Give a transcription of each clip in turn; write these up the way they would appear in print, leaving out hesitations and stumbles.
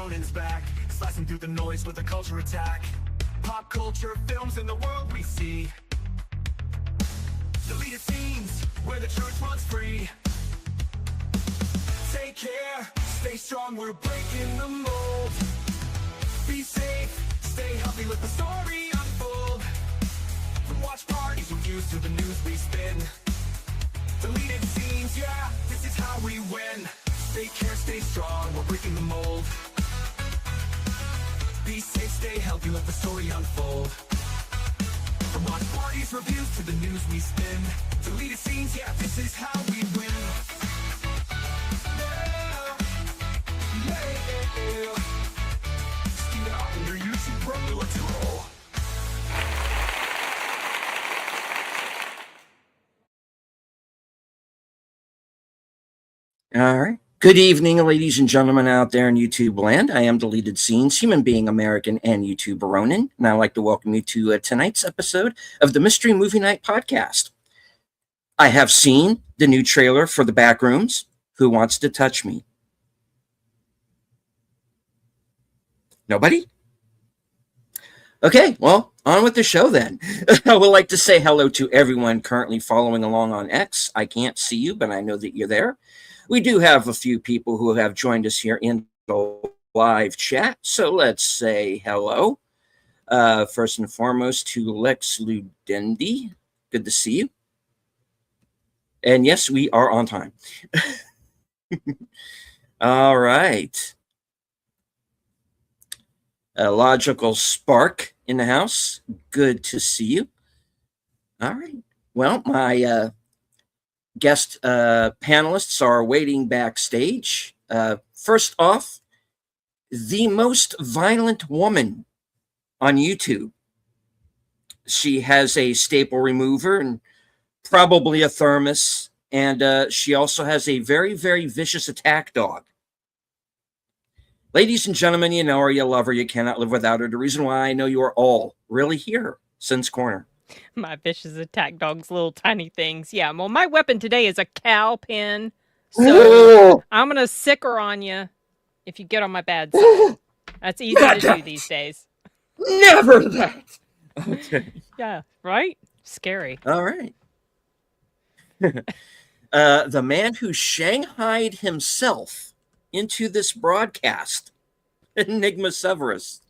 Ronan's back, slicing through the noise with a culture attack. Pop culture films in the world we see. Deleted scenes where the truth runs free. Take care, stay strong, we're breaking the mold. Be safe, stay healthy, let the story unfold. From watch parties, reviews to the news we spin. Deleted scenes, yeah, this is how we win. Take care, stay strong, we're breaking the mold. Be safe, stay healthy, let the story unfold. From watch parties, reviews to the news we spin. Deleted scenes, yeah, this is how we win. Yeah, yeah. Steam it up on your YouTube, bro, let's roll. All right. Good evening, ladies and gentlemen out there in YouTube land. I am Deleted Scenes, human being American and YouTuber Ronan, and I'd like to welcome you to tonight's episode of the Mystery Movie Night podcast. I have seen the new trailer for The Backrooms. Who wants to touch me? Nobody? Okay, well, on with the show then. I would like to say hello to everyone currently following along on X. I can't see you, but I know that you're there. We do have a few people who have joined us here in the live chat, so let's say hello. First and foremost to Lex Ludendi. Good to see you. And yes, we are on time. All right. A Logical Spark in the house. Good to see you. All right. Well, my guest panelists are waiting backstage. First off, the most violent woman on YouTube. She has a staple remover and probably a thermos, and she also has a very, very vicious attack dog. Ladies and gentlemen, you know her, you love her, you cannot live without her. The reason why I know you are all really here, Sin's Corner. My vicious attack dog's little tiny things. Yeah, well, my weapon today is a cow pin. So I'm going to sick her on you if you get on my bad side. That's easy to do these days. Never that. Okay. Yeah, right? Scary. All right. The man who shanghaied himself into this broadcast, Enigma Severus.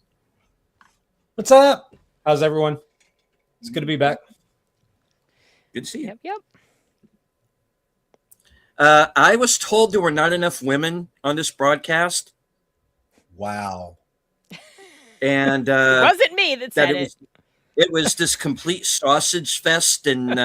What's up? How's everyone? It's good to be back. Good to see you. Yep. I was told there were not enough women on this broadcast. Wow. And It wasn't me that said it. It was this complete sausage fest, and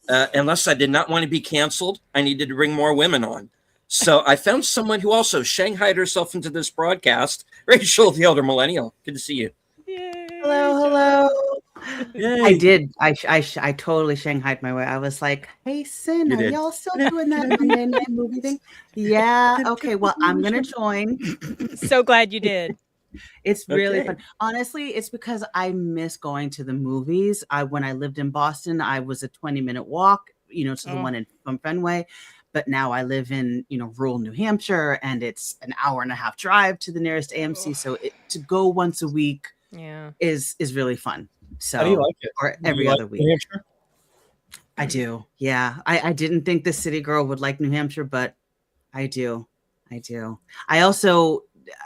unless I did not want to be canceled, I needed to bring more women on. So I found someone who also shanghaied herself into this broadcast. Rachel, the elder millennial. Good to see you. Yay. Hello. Yay. I did. I totally shanghaied my way. I was like, "Hey, Sin, You are did. y'all still doing that Monday night movie thing?" Yeah. Okay. Well, I'm gonna join. So glad you did. It's really Okay. fun. Honestly, it's because I miss going to the movies. When I lived in Boston, I was a 20-minute walk, to the one from Fenway. But now I live in, rural New Hampshire, and it's an hour and a half drive to the nearest AMC. So to go once a week is really fun. So How do you like it? or Do every you other like week. New Hampshire? I do. Yeah. I didn't think the city girl would like New Hampshire, but I do. I also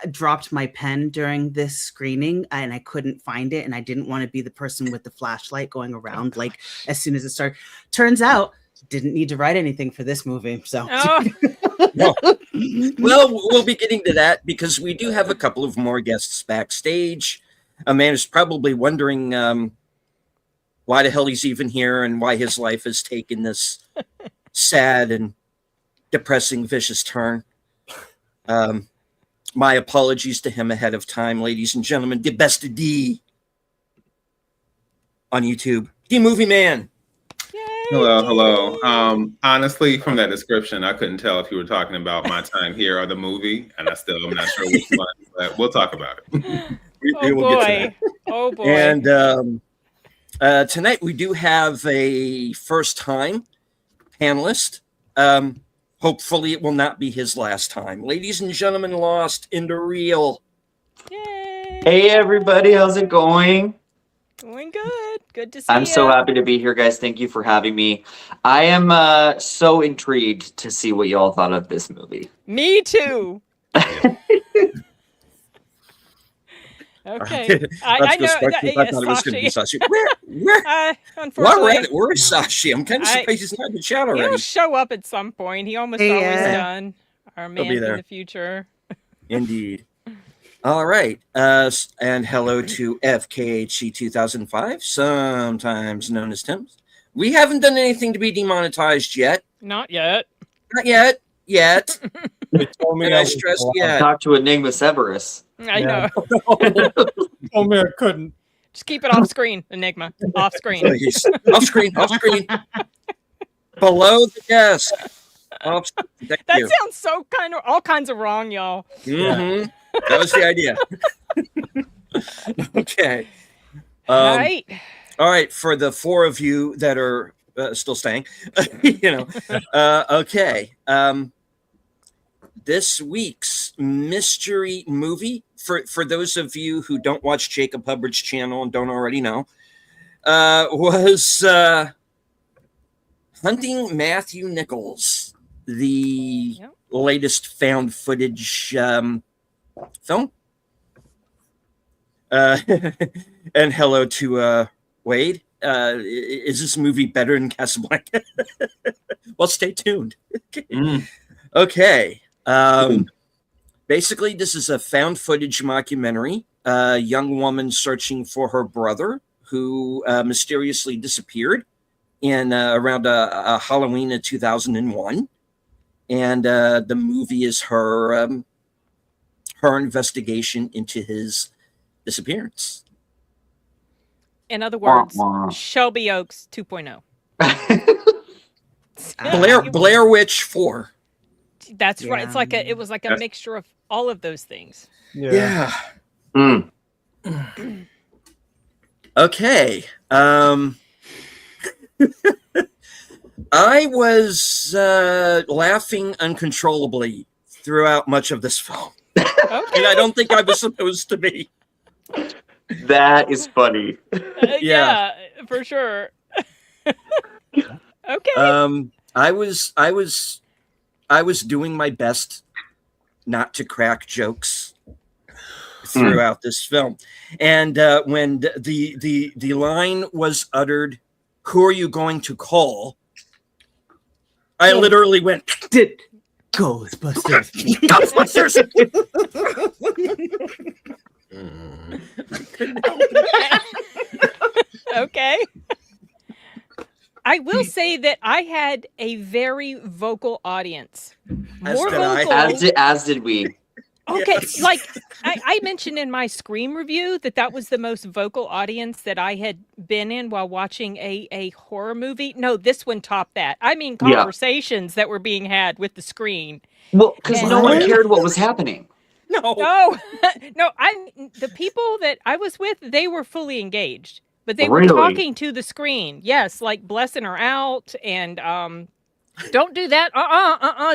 dropped my pen during this screening and I couldn't find it. And I didn't want to be the person with the flashlight going around like as soon as it started. Turns out didn't need to write anything for this movie. So Well, we'll be getting to that because we do have a couple of more guests backstage. A man is probably wondering why the hell he's even here and why his life has taken this sad and depressing, vicious turn. My apologies to him ahead of time, ladies and gentlemen. The best of D on YouTube. D Movie Man. Hello. Honestly, from that description, I couldn't tell if you were talking about my time here or the movie, and I'm not sure which one, but we'll talk about it. Oh boy. And tonight we do have a first-time panelist. Hopefully it will not be his last time. Ladies and gentlemen, Lost into Real. Yay! Hey everybody, how's it going? Going good. Good to see I'm you. so happy to be here, guys. Thank you for having me. I am so intrigued to see what y'all thought of this movie. Me too. Okay. I know. I thought it was going to be Sashi. Sashi. Where? Unfortunately, Where is Sashi? I'm kind of surprised he's not in the chat already. he'll show up at some point. He almost always done. Our man be in there. the future. Indeed. All right. And hello to FKHC 2005, sometimes known as Tim's. We haven't done anything to be demonetized yet. Not yet. Not yet. Yet. They told me And I I was stress allowed. yet. Talk to Enigma Severus. I Yeah. know. Told me I couldn't. Just keep it off screen, Enigma. Off screen. Please. Off screen. Off screen. Below the desk. Off screen. Thank That you. sounds so all kinds of wrong, y'all. Mhm. That was the idea. Okay. All right. All right. For the four of you that are still staying, okay. This week's mystery movie, for those of you who don't watch Jacob Hubbard's channel and don't already know, was Hunting Matthew Nichols, the latest found footage film. And hello to Wade. Is this movie better than Casablanca? Well, stay tuned. Okay. Basically, this is a found footage mockumentary. A young woman searching for her brother who mysteriously disappeared in around a Halloween of 2001. And the movie is her investigation into his disappearance. In other words, Wah, wah. Shelby Oaks 2.0. Blair Witch 4. That's right. It's Yeah. it was like a mixture of all of those things. Yeah. Mm. Okay. I was laughing uncontrollably throughout much of this film. Okay. And I don't think I was supposed to be. That is funny. Yeah, for sure. Okay. I was doing my best not to crack jokes throughout this film. And when the line was uttered, "Who are you going to call?" I literally went, Did Ghostbusters. "Ghostbusters!" Okay. I will say that I had a very vocal audience. More did I. vocal. As did we. Okay, Yes. like I mentioned in my Scream review that was the most vocal audience that I had been in while watching a horror movie. No, this one topped that. I mean, Yeah. conversations that were being had with the screen. Well, because no one What? cared what was happening. No. No, no, the people that I was with, they were fully engaged, but they were Really? talking to the screen. Yes, like blessing her out and don't do that.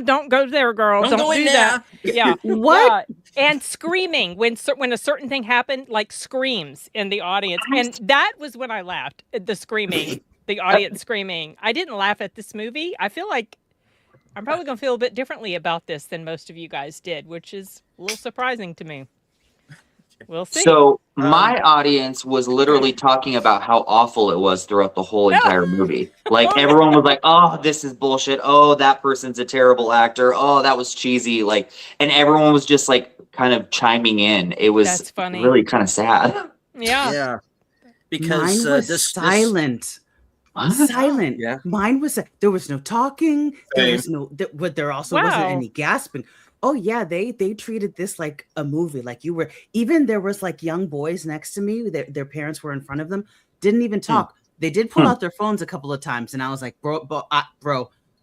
Don't go there, girl. Don't go in do there. that. Yeah. What? Yeah. And screaming when a certain thing happened, like screams in the audience. And that was when I laughed at the screaming, the audience screaming. I didn't laugh at this movie. I feel like I'm probably going to feel a bit differently about this than most of you guys did, which is a little surprising to me. We'll see. So my audience was literally talking about how awful it was throughout the whole entire movie. Like everyone was like, "Oh, this is bullshit. Oh, that person's a terrible actor. Oh, that was cheesy." Like, and everyone was just like kind of chiming in. It was That's funny. really kind of sad. Yeah. Yeah. Because Mine was this silent. Silent. Yeah. Mine was there was no talking. There Same. was no there also wasn't Wow. any gasping. Oh yeah, they treated this like a movie. Like you were even there was like young boys next to me. Their parents were in front of them. Didn't even talk. They did pull out their phones a couple of times, and I was like, bro,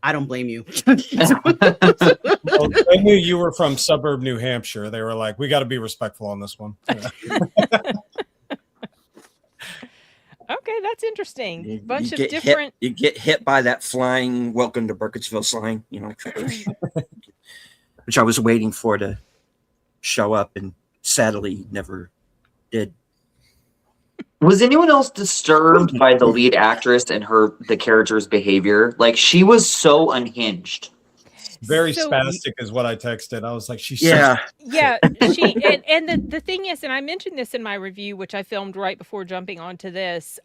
I don't blame you. Well, they knew you were from suburb New Hampshire. They were like, "We got to be respectful on this one." Yeah. Okay, that's interesting. You Bunch of get different. hit. You get hit by that flying "Welcome to Burkittsville" sign. You know, which I was waiting for to show up, and sadly never did. Was anyone else disturbed by the lead actress and the character's behavior? Like, she was so unhinged. Very So- spastic is what I texted. I was like, she's Yeah, Yeah, she and the thing is, and I mentioned this in my review, which I filmed right before jumping onto this.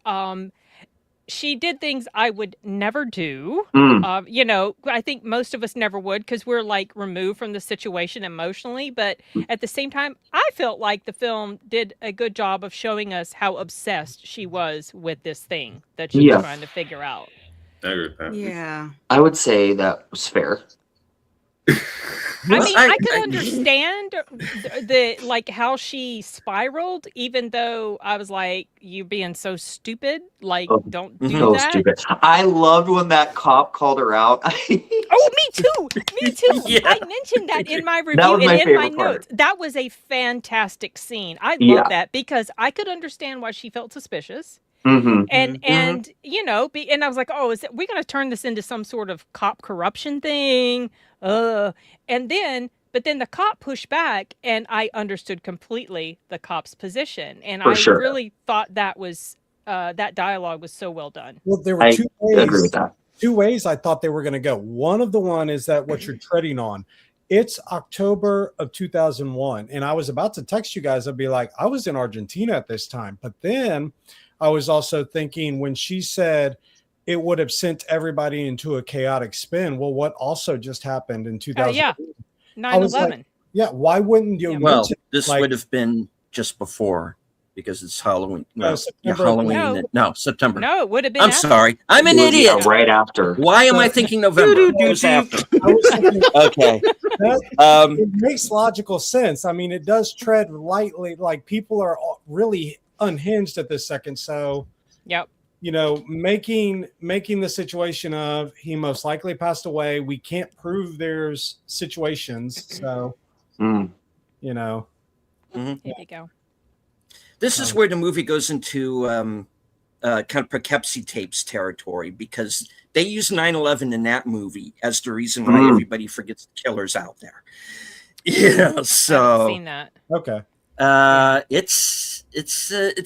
She did things I would never do. Mm. You know, I think most of us never would because we're like removed from the situation emotionally. But at the same time, I felt like the film did a good job of showing us how obsessed she was with this thing that she was Yeah. trying to figure out. I agree with that. Yeah. I would say that was fair. I mean, I could understand the like how she spiraled, even though I was like, "You being so stupid! Like, Oh, don't do So that." stupid. I loved when that cop called her out. Oh, me too. Me too. Yeah. I mentioned that in my review was and my in my favorite part. notes. That was a fantastic scene. I Yeah. love that because I could understand why she felt suspicious. Mhm. And you know, and I was like, oh, we're going to turn this into some sort of cop corruption thing? And then, but then the cop pushed back, and I understood completely the cop's position, and For I sure. really thought that was that dialogue was so well done. Well, there were I two agree with ways. that. Two ways I thought they were going to go. One of the one is that what you're treading on. It's October of 2001, and I was about to text you guys. I'd be like, I was in Argentina at this time, but then I was also thinking when she said it would have sent everybody into a chaotic spin. Well, what also just happened in 2000? Yeah, I was 9/11. like, yeah, why wouldn't you? Yeah. well, mention, this like, would have been just before because it's Halloween. Well, yeah, September. Halloween. No. No, September. No, it would have been. I'm after. sorry. I'm an It was, idiot. yeah, right after. Why am I thinking November? It was after. I was thinking, Okay. it makes logical sense. I mean, it does tread lightly. Like people are really unhinged at this second. So, Yep. you know, making the situation of he most likely passed away. We can't prove there's situations. So, Mm. you know, Here we go. This is where the movie goes into kind of Poughkeepsie tapes territory because they use 9/11 in that movie as the reason why everybody forgets the killers out there. Yeah, I haven't so seen that. okay. it's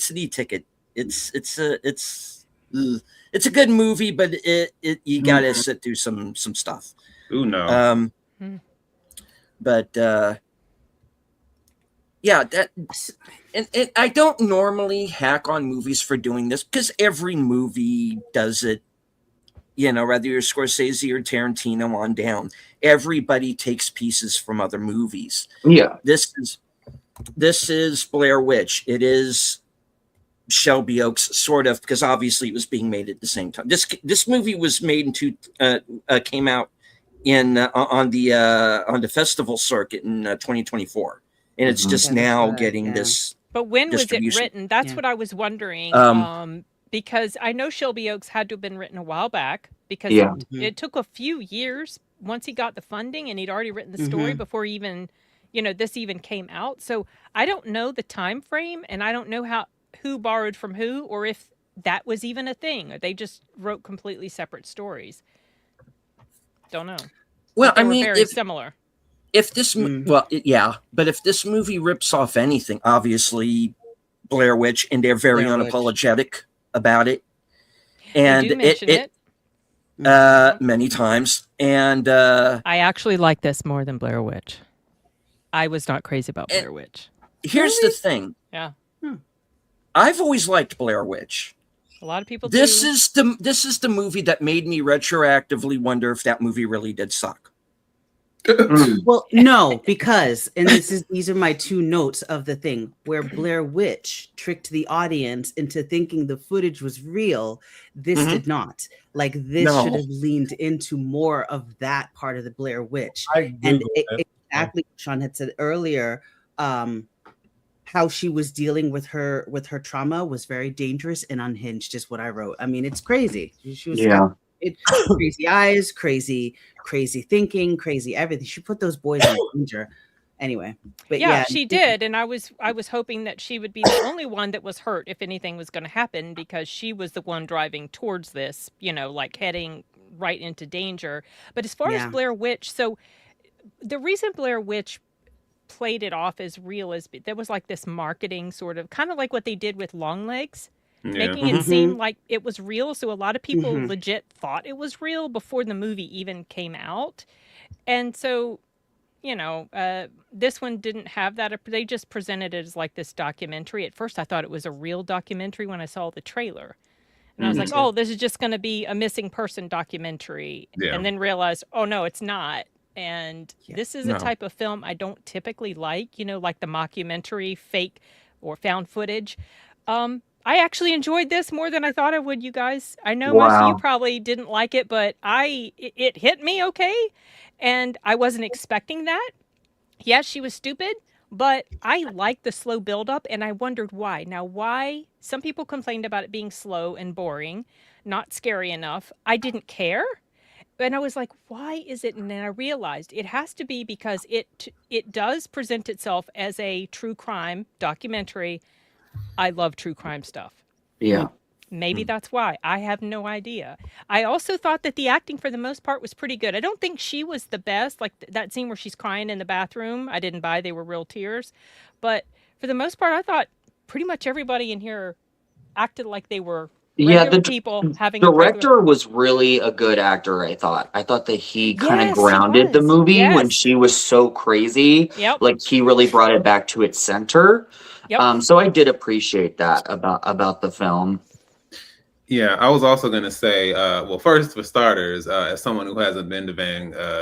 an e-ticket. It's a good movie, but you gotta sit through some stuff. Ooh, no. But yeah, that and I don't normally hack on movies for doing this because every movie does it. You know, whether you're Scorsese or Tarantino on down, everybody takes pieces from other movies. Yeah. This is Blair Witch. It is Shelby Oaks, sort of, because obviously it was being made at the same time. This movie was made came out in on the festival circuit in 2024, and it's just Yeah, now that's right, getting yeah. this. But when was it distribution. written? That's Yeah. what I was wondering. Because I know Shelby Oaks had to have been written a while back because Yeah. it took a few years once he got the funding and he'd already written the story before even, this even came out. So I don't know the time frame and I don't know who borrowed from who or if that was even a thing or they just wrote completely separate stories. Don't know. Well, They I were mean, very similar. if this, but if this movie rips off anything, obviously Blair Witch, and they're very Blair Witch. unapologetic about it, They and do mention it. many times, and I actually like this more than Blair Witch. I was not crazy about Blair Witch. here's the thing. Yeah. I've always liked Blair Witch. A lot of people This do. is the movie that made me retroactively wonder if that movie really did suck. Well, no, because these are my two notes of the thing where Blair Witch tricked the audience into thinking the footage was real. This did not. Like this No. should have leaned into more of that part of the Blair Witch. I And Googled it. exactly what Sean had said earlier, how she was dealing with her trauma was very dangerous and unhinged, is what I wrote. I mean, it's crazy. She was crazy eyes, crazy thinking, crazy everything. She put those boys in danger. Anyway, but Yeah, yeah, she did, and I was hoping that she would be the only one that was hurt if anything was going to happen, because she was the one driving towards this, like heading right into danger. But as far as Yeah. Blair Witch, so the reason Blair Witch played it off as real is there was like this marketing sort of kind of like what they did with Longlegs, Yeah. making it seem like it was real. So a lot of people Mhm. legit thought it was real before the movie even came out. And so, this one didn't have that. They just presented it as like this documentary. At first, I thought it was a real documentary when I saw the trailer. And I was like, too. oh, this is just going to be a missing person documentary. Yeah. And then realized, oh, no, it's not. And this is a No. type of film I don't typically like, like the mockumentary, fake or found footage. I actually enjoyed this more than I thought I would, you guys. I know most of you Wow. probably didn't like it, but it hit me okay. And I wasn't expecting that. Yes, she was stupid, but I liked the slow buildup, and I wondered why. Now, why? Some people complained about it being slow and boring, not scary enough. I didn't care. And I was like, why is it? And then I realized it has to be because it does present itself as a true crime documentary. I love true crime stuff. Yeah. Maybe that's why. I have no idea. I also thought that the acting for the most part was pretty good. I don't think she was the best. Like that scene where she's crying in the bathroom, I didn't buy. They were real tears. But for the most part, I thought pretty much everybody in here acted like they were Yeah, regular the people having a director was really a good actor, I thought. I thought that he kind of Yes, he grounded the was. movie when Yes. she was so crazy. Yep. Like he really brought it back to its center. Yep. So I did appreciate that about the film. Yeah, I was also going to say, well, first for starters, as someone who hasn't been to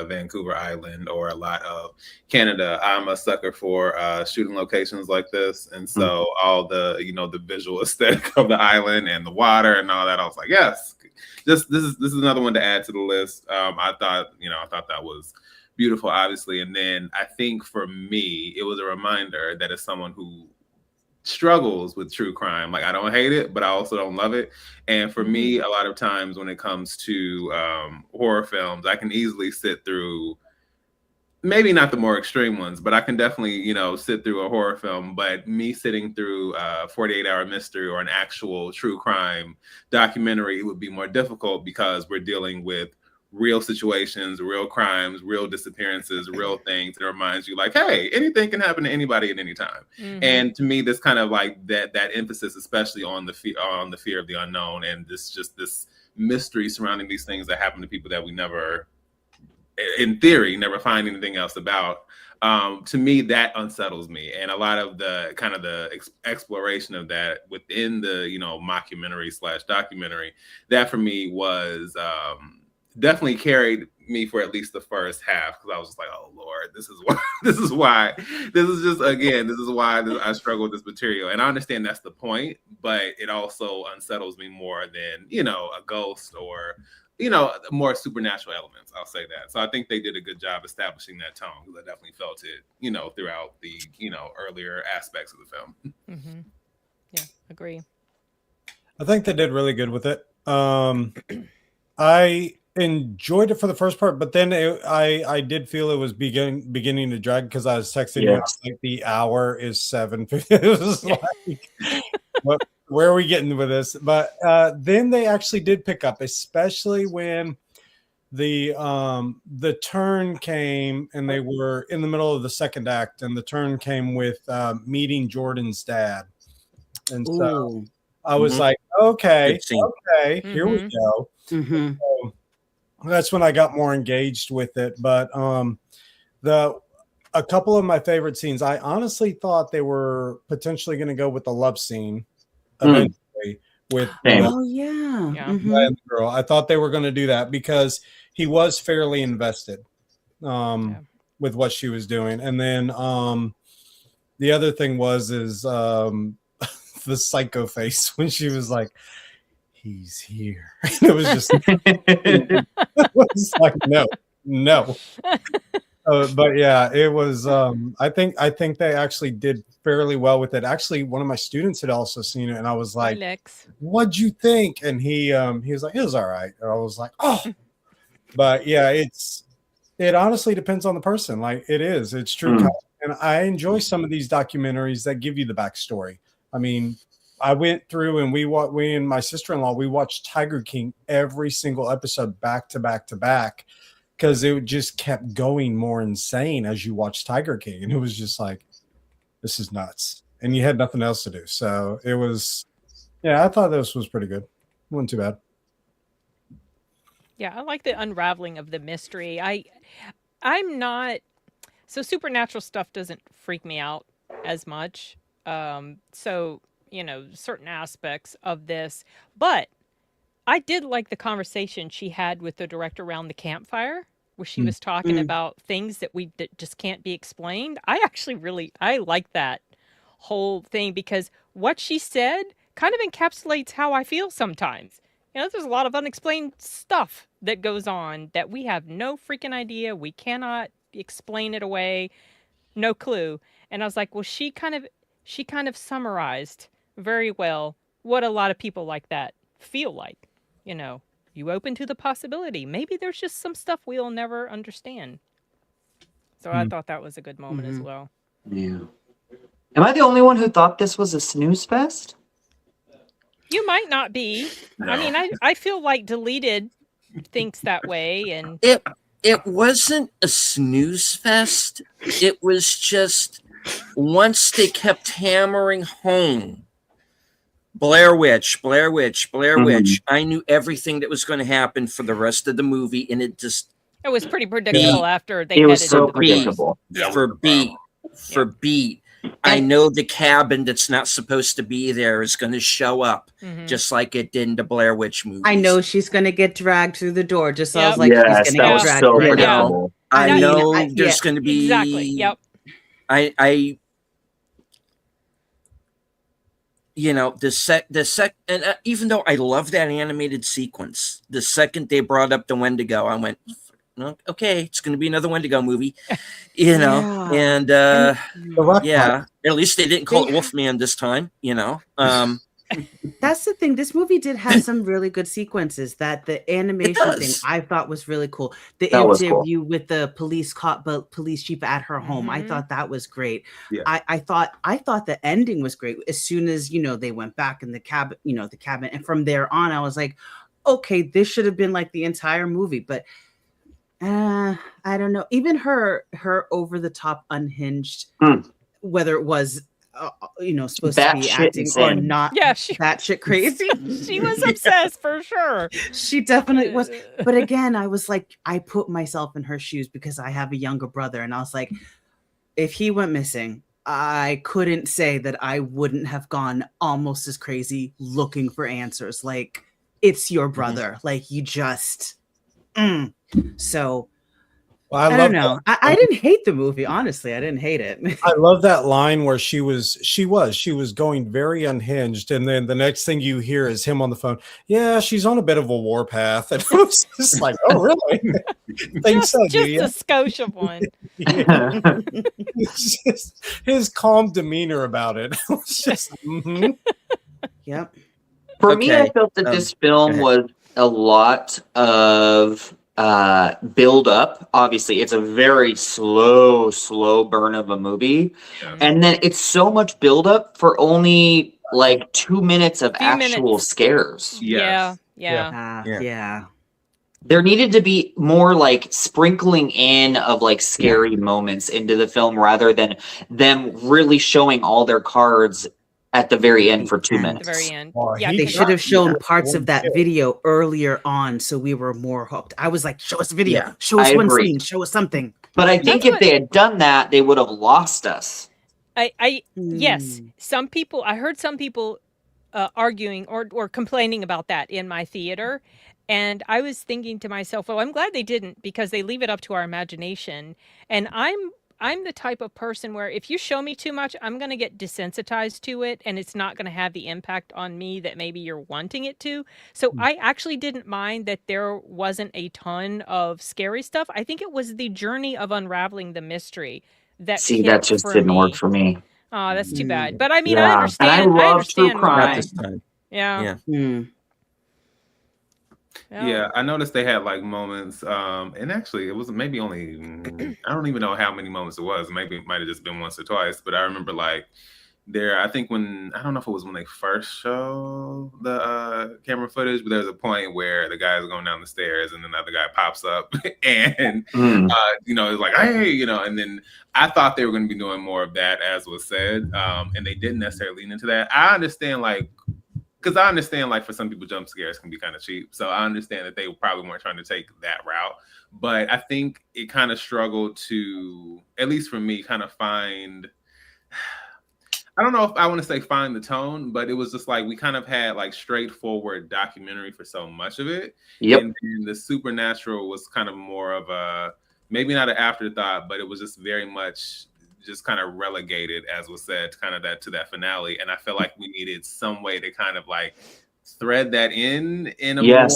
Vancouver Island or a lot of Canada, I'm a sucker for shooting locations like this, and so all the the visual aesthetic of the island and the water and all that, I was like, yes, this is another one to add to the list. I thought that was beautiful, obviously, and then I think for me, it was a reminder that as someone who struggles with true crime, like I don't hate it, but I also don't love it. And for me, a lot of times when it comes to horror films, I can easily sit through, maybe not the more extreme ones, but I can definitely sit through a horror film. But me sitting through a 48-hour mystery or an actual true crime documentary, it would be more difficult because we're dealing with real situations, real crimes, real disappearances, real things. It reminds you like, hey, anything can happen to anybody at any time. And to me, this kind of like that emphasis, especially on the fear of the unknown and this mystery surrounding these things that happen to people that we never, in theory, never find anything else about. To me, that unsettles me, and a lot of the kind of the exploration of that within the mockumentary / documentary, that for me was definitely carried me for at least the first half, because I was just like, oh Lord, this is why I struggle with this material. And I understand that's the point, but it also unsettles me more than a ghost or more supernatural elements. I'll say that. So I think they did a good job establishing that tone, because I definitely felt it throughout the earlier aspects of the film. Yeah, agree. I think they did really good with it. I enjoyed it for the first part, but then I did feel it was beginning to drag, because I was texting you like the hour is 7:50. It was like, where are we getting with this? But then they actually did pick up, especially when the turn came and they were in the middle of the second act, and the turn came with meeting Jordan's dad. And so I was like, okay, here we go. So that's when I got more engaged with it. But a couple of my favorite scenes, I honestly thought they were potentially going to go with the love scene eventually with the girl. I thought they were going to do that because he was fairly invested with what she was doing. And then the other thing was the psycho face when she was like, he's here. It was just it was like no. But yeah, it was I think they actually did fairly well with it. Actually, one of my students had also seen it, and I was like, what'd you think? And he was like, it was all right. And I was like, oh. But yeah, it honestly depends on the person. Like it's true. And I enjoy some of these documentaries that give you the backstory. I mean, I went through and we and my sister-in-law, we watched Tiger King every single episode back to back to back because it just kept going more insane as you watch Tiger King. And it was just like, this is nuts. And you had nothing else to do. So it was, yeah, I thought this was pretty good. Wasn't too bad. Yeah, I like the unraveling of the mystery. I'm not so supernatural stuff doesn't freak me out as much. So, certain aspects of this, but I did like the conversation she had with the director around the campfire where she was talking about things that just can't be explained. I like that whole thing because what she said kind of encapsulates how I feel sometimes. There's a lot of unexplained stuff that goes on that we have no freaking idea. We cannot explain it away. No clue. And I was like, well, she kind of summarized very well what a lot of people like that feel like. You open to the possibility. Maybe there's just some stuff we'll never understand. So I thought that was a good moment as well. Yeah. Am I the only one who thought this was a snooze fest? You might not be. No. I mean, I feel like Deleted thinks that way, and It wasn't a snooze fest. It was just once they kept hammering home Blair Witch, Blair Witch, Blair Witch. I knew everything that was going to happen for the rest of the movie, and it was pretty predictable after they It was headed so into the woods. predictable. for beat. I know the cabin that's not supposed to be there is going to show up, just like it did in the Blair Witch movie. I know she's going to get dragged through the door, just so I Yep. was like, Yes, she's that going to was get dragged. so through the door. predictable. I I know mean, there's going to be Exactly. Yep. I and even though I love that animated sequence, the second they brought up the Wendigo, I went, okay, it's going to be another Wendigo movie, Yeah. and The Rock yeah, at least they didn't call it Wolfman this time, That's the thing. This movie did have some really good sequences. That the animation thing does. I thought was really cool. The That was cool. interview with the police chief at her home, I thought that was great. Yeah. I thought the ending was great. As soon as they went back in the cabin, and from there on, I was like, okay, this should have been like the entire movie, but. I don't know. Even her over the top unhinged, whether it was supposed That to be shit acting or insane. not. Yeah, that shit crazy. she was obsessed for sure. She definitely was. But again, I was like, I put myself in her shoes because I have a younger brother, and I was like, if he went missing, I couldn't say that I wouldn't have gone almost as crazy looking for answers. Like, it's your brother. Like, you just. So Well, I don't know. I didn't hate the movie, honestly. I didn't hate it. I love that line where she was going very unhinged, and then the next thing you hear is him on the phone. Yeah, she's on a bit of a warpath, and I was just like, "Oh, really?" Thanks, just Adia. a Scotia one. Yeah. It's just his calm demeanor about it. It was just, Yep. For me, I Okay, felt that this film ahead. was a lot of build up. Obviously, it's a very slow burn of a movie. Yeah. And then it's so much build up for only like 2 minutes of Few actual minutes. scares. Yeah. Yeah. There needed to be more like sprinkling in of like scary moments into the film rather than them really showing all their cards at the very end for 2 At the minutes. The very end. Oh, Yeah, he They 'cause should have shown Yeah. parts of that video earlier on so we were more hooked. I was like, show us a video, Yeah, show us I one agree. scene, show us something. But I think That's if what- they had done that, they would have lost us. Yes, Hmm. some people. I heard some people arguing or complaining about that in my theater, and I was thinking to myself, well, I'm glad they didn't because they leave it up to our imagination. And I'm the type of person where if you show me too much, I'm going to get desensitized to it, and it's not going to have the impact on me that maybe you're wanting it to. So I actually didn't mind that there wasn't a ton of scary stuff. I think it was the journey of unraveling the mystery that See, hit that just for didn't me. work for me. Oh, that's too bad. But I mean, Yeah. And I I love true understand crime. Not why. this time. Yeah. Yeah. Hmm. Yeah, I noticed they had like moments, and actually it was maybe only I don't even know how many moments it was. Maybe it might have just been once or twice, but I remember like there, I think when I don't know if it was when they first show the camera footage, but there's a point where the guy's going down the stairs and another guy pops up and Mm. it's like, hey, and then I thought they were going to be doing more of that, as was said, and they didn't necessarily lean into that. I understand like for some people jump scares can be kind of cheap, so I understand that they probably weren't trying to take that route, but I think it kind of struggled to, at least for me, kind of find, I don't know if I want to say find the tone, but it was just like we kind of had like straightforward documentary for so much of it. Yep. And the supernatural was kind of more of a, maybe not an afterthought, but it was just very much just kind of relegated, as was said, kind of to that finale. And I feel like we needed some way to kind of like thread that in a more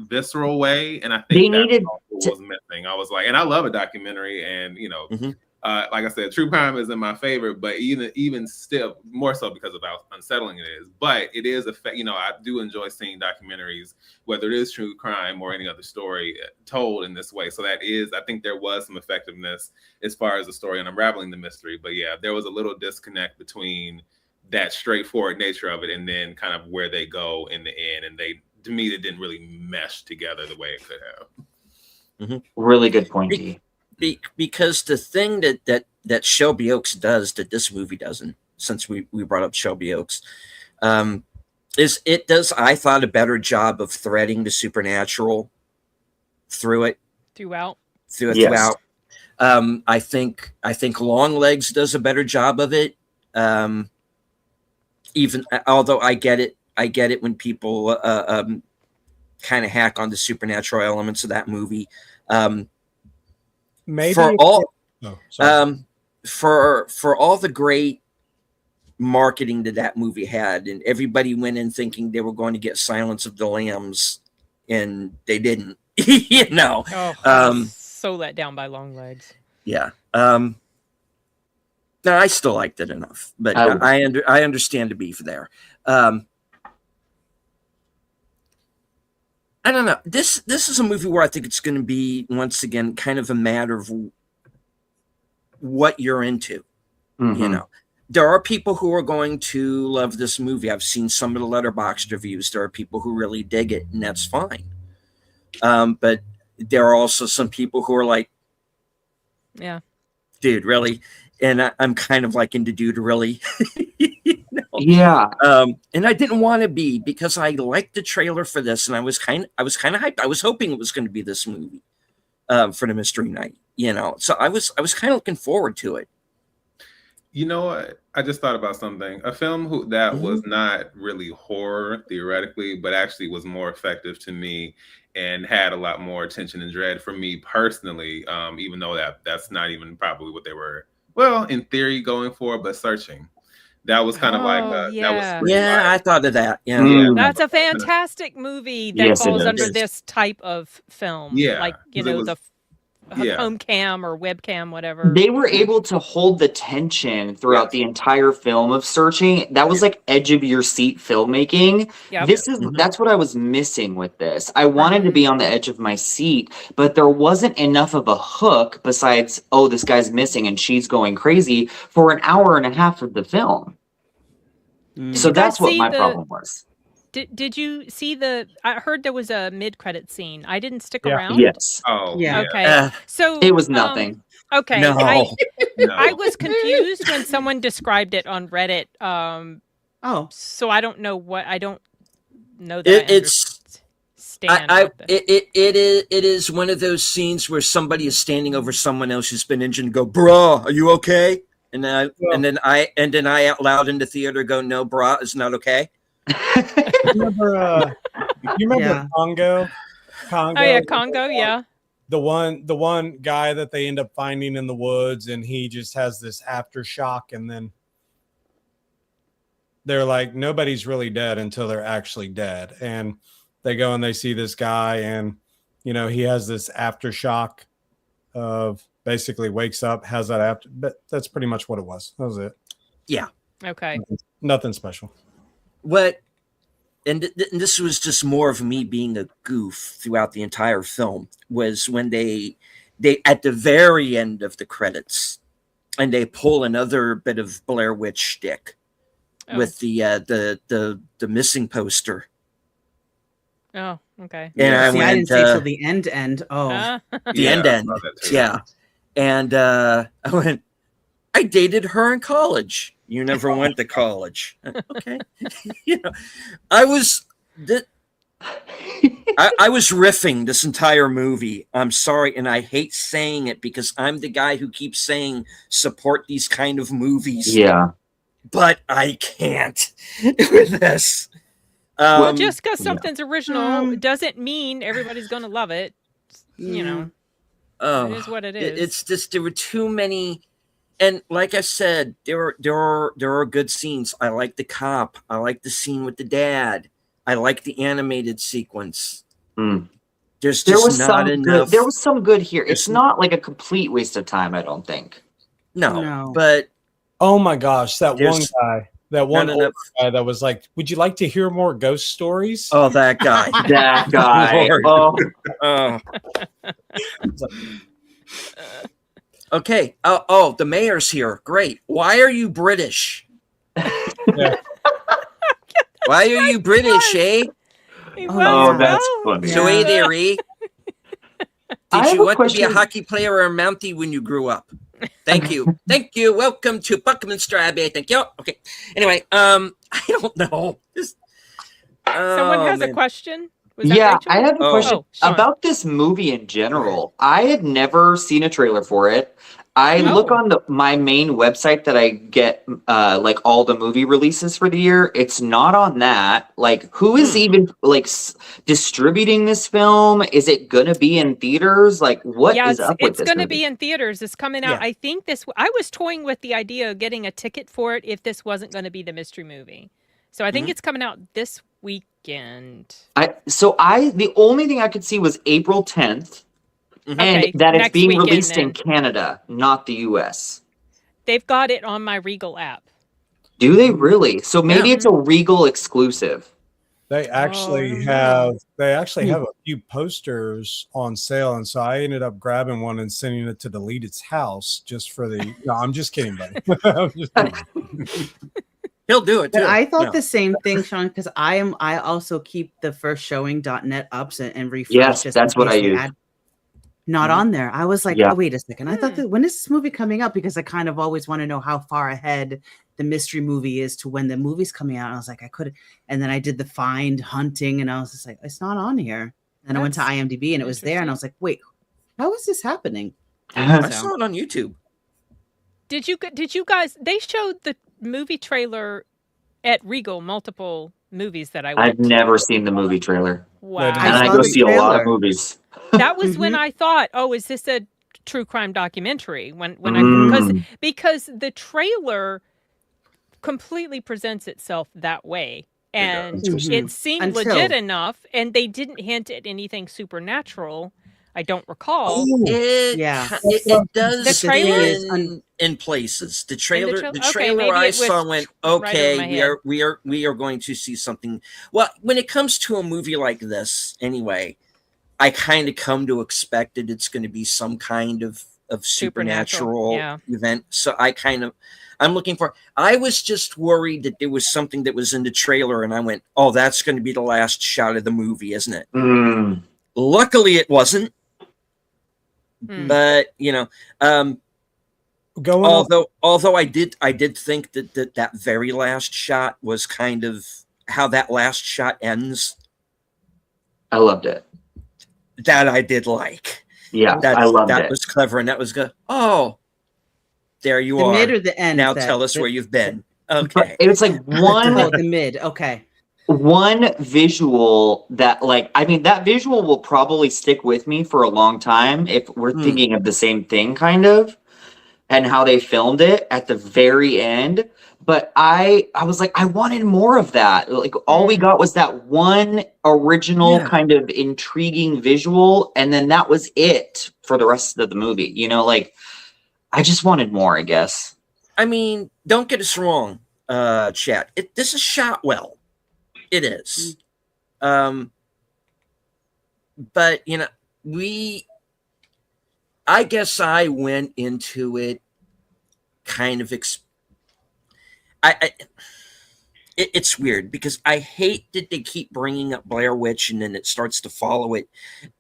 visceral way. And I think that's what was missing. I was like, and I love a documentary, and like I said, true crime isn't my favorite, but even still, more so because of how unsettling it is. But it is I do enjoy seeing documentaries, whether it is true crime or any other story, told in this way. So I think there was some effectiveness as far as the story and unraveling the mystery. But yeah, there was a little disconnect between that straightforward nature of it and then kind of where they go in the end. And to me, they didn't really mesh together the way it could have. Mm-hmm. Really good point, D. Because the thing that Shelby Oaks does that this movie doesn't, since we brought up Shelby Oaks, is it does, I thought, a better job of threading the supernatural throughout. I think Longlegs does a better job of it. Even although I get it when people kind of hack on the supernatural elements of that movie. Maybe for all the great marketing that movie had, and everybody went in thinking they were going to get Silence of the Lambs, and they didn't. So let down by Longlegs. Yeah. No, I still liked it enough, but I understand the beef there. I don't know. This is a movie where I think it's going to be, once again, kind of a matter of what you're into. Mm-hmm. There are people who are going to love this movie. I've seen some of the Letterboxd reviews. There are people who really dig it, and that's fine. But there are also some people who are like, yeah, dude, really? And I'm kind of like into dude, really? Yeah. And I didn't want to be, because I liked the trailer for this, and I was kind of hyped. I was hoping it was going to be this movie for the mystery night, So I was kind of looking forward to it. You know what? I just thought about something. A film that was not really horror theoretically, but actually was more effective to me and had a lot more tension and dread for me personally, even though that's not even probably what they were, well, in theory, going for, but Searching. That was kind of like that was I thought of that. Yeah, that's a fantastic movie that falls under this type of film. Yeah, like the home cam or webcam, whatever. They were able to hold the tension throughout the entire film of Searching. That was like edge of your seat filmmaking. Yep. That's what I was missing with this. I wanted to be on the edge of my seat, but there wasn't enough of a hook besides, oh, this guy's missing and she's going crazy for an hour and a half of the film. So that's what my problem was. Did you see I heard there was a mid-credit scene. I didn't stick around. Yes. Oh, yeah. Okay. So it was nothing. Okay. No. I was confused when someone described it on Reddit. So I don't know I don't know that it is one of those scenes where somebody is standing over someone else who's been injured and go, "Bruh, are you okay?" And then I out loud in the theater go, "No, brah, it's not okay." You remember Congo? Oh yeah, Congo, yeah. The one guy that they end up finding in the woods, and he just has this aftershock, and then they're like, nobody's really dead until they're actually dead. And they go and they see this guy, and he has this aftershock of basically wakes up, has that but that's pretty much what it was. That was it. Yeah. Okay. Nothing special. What and this was just more of me being a goof throughout the entire film, was when they at the very end of the credits, and they pull another bit of Blair Witch shtick Oh. with the missing poster. Oh, okay. And I See, I went, didn't say till the end. Oh, the end. I saw that too. Yeah. And I went, I dated her in college. You never went to college. Okay. You know, I was I was riffing this entire movie. I'm sorry, and I hate saying it because I'm the guy who keeps saying support these kind of movies. Yeah. But I can't with this. Well, just because yeah. something's original doesn't mean everybody's going to love it. You know, it is what it is. It's just there were too many, and like I said, there are good scenes. I like the cop. I like the scene with the dad. I like the animated sequence. There's There just was not some enough. good. There was some good here. It's It's- not like a complete waste of time. I don't think. no, but Oh my gosh, that one There's guy, that one not older enough. guy that was like, "Would you like to hear more ghost stories?" Oh, that guy. That guy. Lord. Oh, Oh. Okay. Oh, the mayor's here. Great. Why are you British? Yeah. Why are you British, eh? He Oh, was, oh, yeah. that's well. funny. So, hey there, eh? I Did have you a want to be a question. hockey player or a Mountie when you grew up? Thank you. Thank you. Welcome to Buckminster Abbey. Thank you. Okay. Anyway, I don't know. Someone has a man. question? Was that Yeah, Rachel? I have a Oh. question Oh, Sean. about this movie in general. I had never seen a trailer for it. I Oh. look on my main website that I get like all the movie releases for the year. It's not on that. Like, who is even like distributing this film? Is it gonna be in theaters? Like, what Yeah, is up with it's this going to movie? be in theaters. It's coming out. Yeah. I think this. I was toying with the idea of getting a ticket for it if this wasn't going to be the mystery movie. So I think it's coming out this weekend. The only thing I could see was April 10th, Mhm. and Okay, that it's next being weekend released in then. Canada, not the US. They've got it on my Regal app. Do they really? So maybe Yeah. it's a Regal exclusive. They actually don't have know. a few posters on sale, and so I ended up grabbing one and sending it to Deleted's house just for the. No, I'm just kidding, buddy. I'm just kidding. He'll do it too. But I thought No. the same thing, Sean, because I also keep the first showing.net ups and refresh. Yes, just that's in what case I they use. add- Not on there. I was like, Yeah. oh, wait a second. I thought that when is this movie coming out? Because I kind of always want to know how far ahead the mystery movie is to when the movie's coming out. And I was like, I could, and then I did the find hunting, and I was just like, it's not on here. And I went to That's IMDb, and it was there, and I was like, wait, how is this happening? I So- saw it on YouTube. Did you guys? They showed the movie trailer at Regal. Multiple movies that I went. I've never seen the movie trailer, Wow. and I I saw go the see a lot of trailer. movies. That was when Mhm. I thought, oh, is this a true crime documentary? When Mm. because the trailer completely presents itself that way, and does. it Mhm. seemed Until- legit enough, and they didn't hint at anything supernatural. I don't recall. Yeah. It does The trailer is in places. The trailer, trailer? the Okay, trailer maybe I it was saw went, right over okay, my we are going to see something. Well, when it comes to a movie like this, anyway, I kind of come to expect that it's going to be some kind of supernatural yeah. event. So I'm looking for. I was just worried that there was something that was in the trailer, and I went, oh, that's going to be the last shot of the movie, isn't it? Mm. Luckily, it wasn't. Hmm. But Going off, although I did think that very last shot was kind of how that last shot ends. I loved it. That I did like. Yeah, I loved that it. was clever, and that was good. Oh, there you The are. mid or the end? Now that- tell us the- where you've been. But Okay. it was like Oh, the mid. Okay. one visual that, like, I mean, that visual will probably stick with me for a long time if we're Hmm. thinking of the same thing, kind of, and how they filmed it at the very end. But I was like, I wanted more of that. Like, all we got was that one original Yeah. kind of intriguing visual, and then that was it for the rest of the movie. You know, like, I just wanted more, I guess. I mean, don't get us wrong, chat. This is shot well. It is. But you know, I guess I went into it kind of it's weird because I hate that they keep bringing up Blair Witch and then it starts to follow it,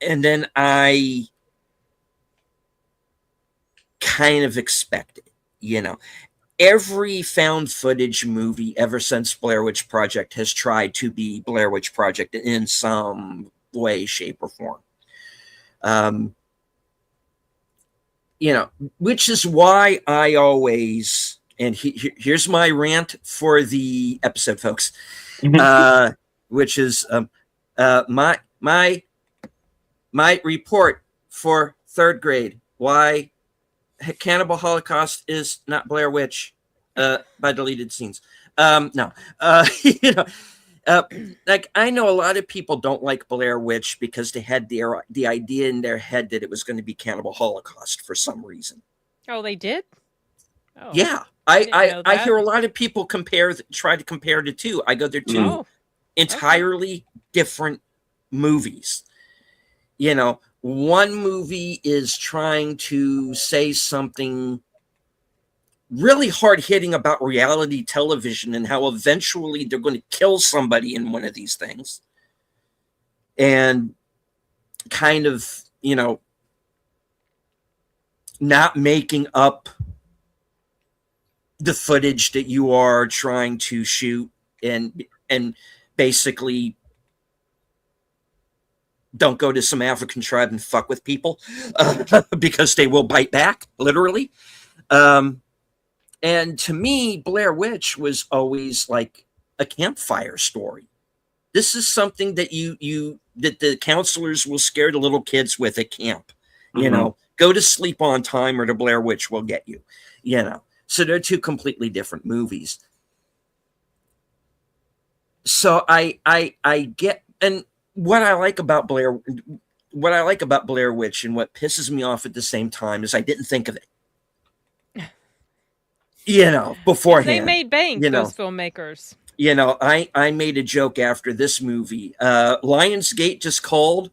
and then I kind of expect it. You know, every found footage movie ever since Blair Witch Project has tried to be Blair Witch Project in some way, shape, or form. You know, which is why I always, and here's my rant for the episode, folks, which is my report for third grade, why Cannibal Holocaust is not Blair Witch by deleted scenes. No, you know, like I know a lot of people don't like Blair Witch because they had the idea in their head that it was going to be Cannibal Holocaust for some reason. Oh, they did? Oh. Yeah, didn't know I that. hear a lot of people try to compare the two. I go, they're two Oh, entirely different movies. You know, one movie is trying to say something really hard hitting about reality television and how eventually they're going to kill somebody in one of these things. And kind of, you know, not making up the footage that you are trying to shoot and basically don't go to some African tribe and fuck with people because they will bite back, literally. And to me, Blair Witch was always like a campfire story. This is something that that the counselors will scare the little kids with at camp. You know, go to Sleep on Time or the Blair Witch will get you. You know, so they're two completely different movies. So I get, and what I like about Blair Witch and what pisses me off at the same time is I didn't think of it. You know, beforehand. they made bank, you know, those filmmakers. You know, I made a joke after this movie. Lionsgate just called.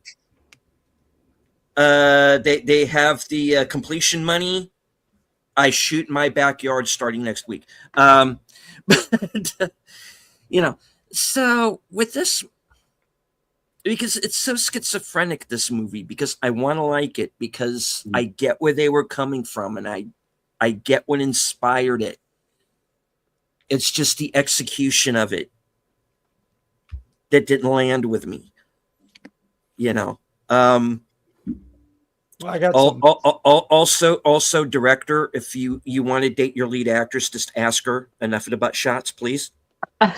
They have the completion money. I shoot in my backyard starting next week. But, you know, so with this, because it's so schizophrenic, this movie, because I want to like it, because I get where they were coming from, and I get what inspired it. It's just the execution of it that didn't land with me. You know, I got also director. If you want to date your lead actress, just ask her enough of the butt shots, please. Yeah,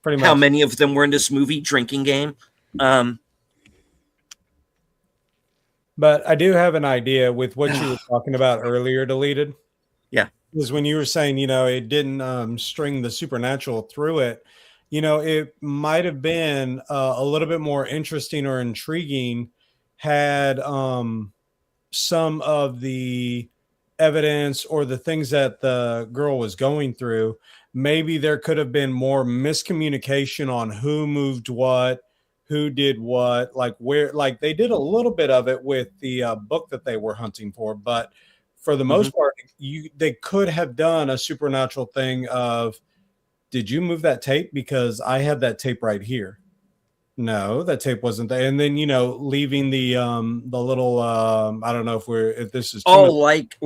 pretty much. How many of them were in this movie? Drinking game. But I do have an idea with what you were talking about earlier, deleted. Yeah. Is when you were saying, you know, it didn't string the supernatural through it. You know, it might have been a little bit more interesting or intriguing had some of the evidence or the things that the girl was going through. Maybe there could have been more miscommunication on who moved what, who did what, like where, like they did a little bit of it with the book that they were hunting for, but for the most part, they could have done a supernatural thing of, did you move that tape? Because I had that tape right here. No, that tape wasn't there. And then, you know, leaving the little I don't know if this is like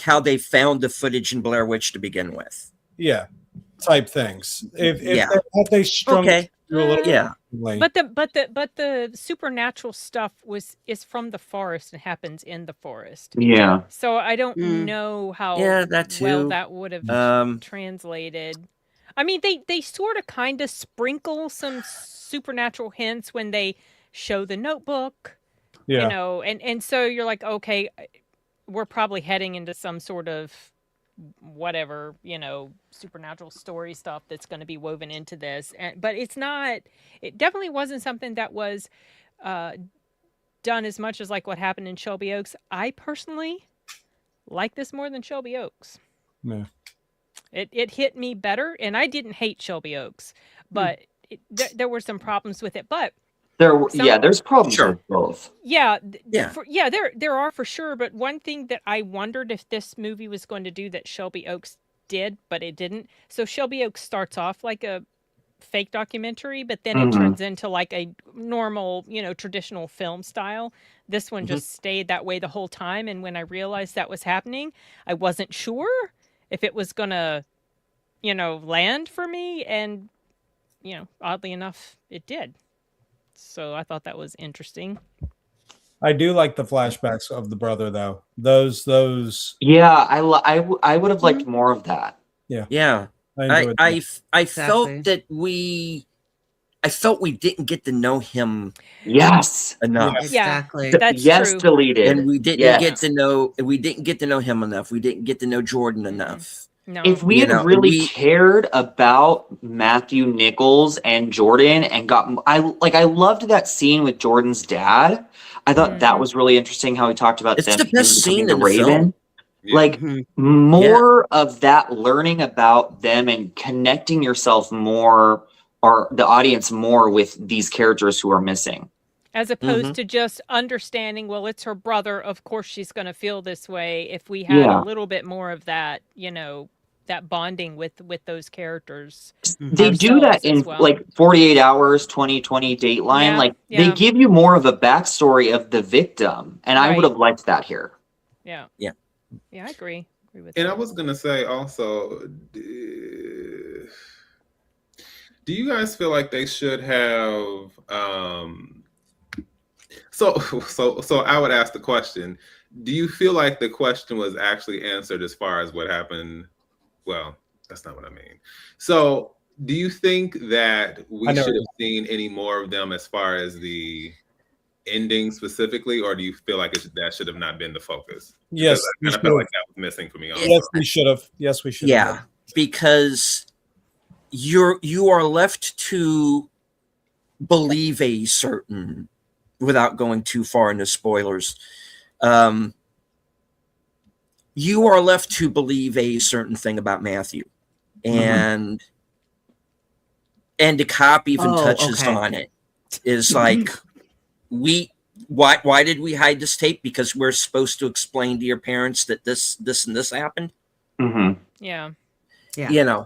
how they found the footage in Blair Witch to begin with. Yeah, type things. If they strung it through a little, yeah. But the supernatural stuff is from the forest and happens in the forest. Yeah. So I don't know how well that would have translated. I mean, they sort of kind of sprinkle some supernatural hints when they show the notebook. Yeah. You know, and so you're like, okay, we're probably heading into some sort of whatever, you know, supernatural story stuff that's going to be woven into this. But it's not, it definitely wasn't something that was done as much as like what happened in Shelby Oaks. I personally like this more than Shelby Oaks. Yeah. It hit me better, and I didn't hate Shelby Oaks, but there were some problems with it. But there's problems Sure. with both. yeah, Yeah. there are for sure. But one thing that I wondered if this movie was going to do that Shelby Oaks did, but it didn't. So Shelby Oaks starts off like a fake documentary, but then it Mhm. turns into like a normal, traditional film style. This one Mhm. just stayed that way the whole time. And when I realized that was happening, I wasn't sure if it was gonna, land for me. And, oddly enough, it did. So I thought that was interesting. I do like the flashbacks of the brother though. Those Yeah, I would have liked more of that. Yeah. I I enjoyed I, that. f- I felt Exactly. that I felt we didn't get to know him Yes. enough. Yeah, Exactly. that's yes, true. deleted. And we didn't Yes. get to know him enough. We didn't get to know Jordan enough. No. If we You had know, really cared about Matthew Nichols and Jordan and I loved that scene with Jordan's dad. I thought that Mhm. was really interesting how he talked about It's them the best becoming scene the in the Raven. film. Yeah. Like Mhm. more of that learning about them and connecting yourself more or the audience more with these characters who are missing. As opposed Mhm. to just understanding, well, it's her brother. Of course, she's going to feel this way. If we had Yeah. a little bit more of that, that bonding with those characters. They do that Ourselves as in well. like 48 hours, 2020 Dateline. Yeah, Like yeah. they give you more of a backstory of the victim. And I would Right. have liked that here. Yeah. Yeah. Yeah, I agree. Agree with And I that. was gonna say also, do you guys feel like they should have? So I would ask the question: do you feel like the question was actually answered as far as what happened? Well, that's not what I mean. So, do you think that we I know. should have seen any more of them as far as the ending specifically, or do you feel like that should have not been the focus? Yes, Because we I kind of should felt have. like that was missing for me. Also. Yes, we should have. Yes, we should have. Yeah, because you are left to believe a certain, without going too far into spoilers, you are left to believe a certain thing about Matthew, and the cop even Oh, touches okay. on it. Is like, why did we hide this tape? Because we're supposed to explain to your parents that this and this happened. Mm-hmm. Yeah. Yeah.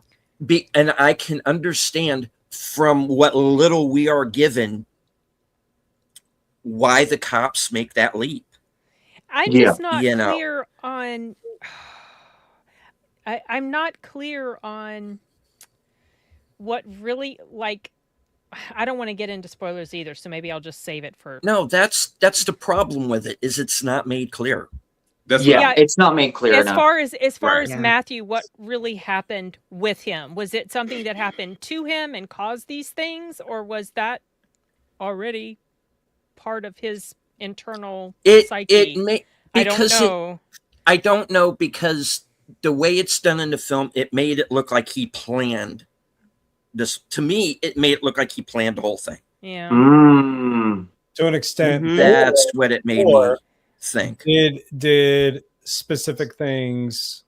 And I can understand from what little we are given why the cops make that leap. I'm Yeah. just not You know. clear on. I'm not clear on what really, like. I don't want to get into spoilers either, so maybe I'll just save it for. No, that's the problem with it, is it's not made clear. That's Yeah, Yeah. it's not made clear As enough. far as Right. as Yeah. Matthew, what really happened with him? Was it something that happened to him and caused these things, or was that already part of his internal psyche? It may I don't because know. I don't know, because the way it's done in the film, it made it look like he planned this. To me, it made it look like he planned the whole thing. Yeah. Mm. To an extent. Mhm. That's what it made me Or think. did specific things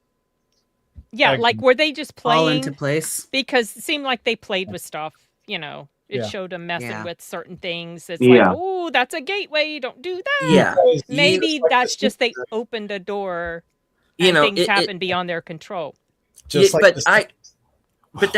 Yeah, like were they just Fall playing? into place. Because it seemed like they played with stuff, It Yeah. showed them messing Yeah. with certain things. It's Yeah. like, oh, that's a gateway. Don't do that. Yeah, because Maybe just like that's the just they secret- opened a door you and know, things happen beyond their control. just like but the but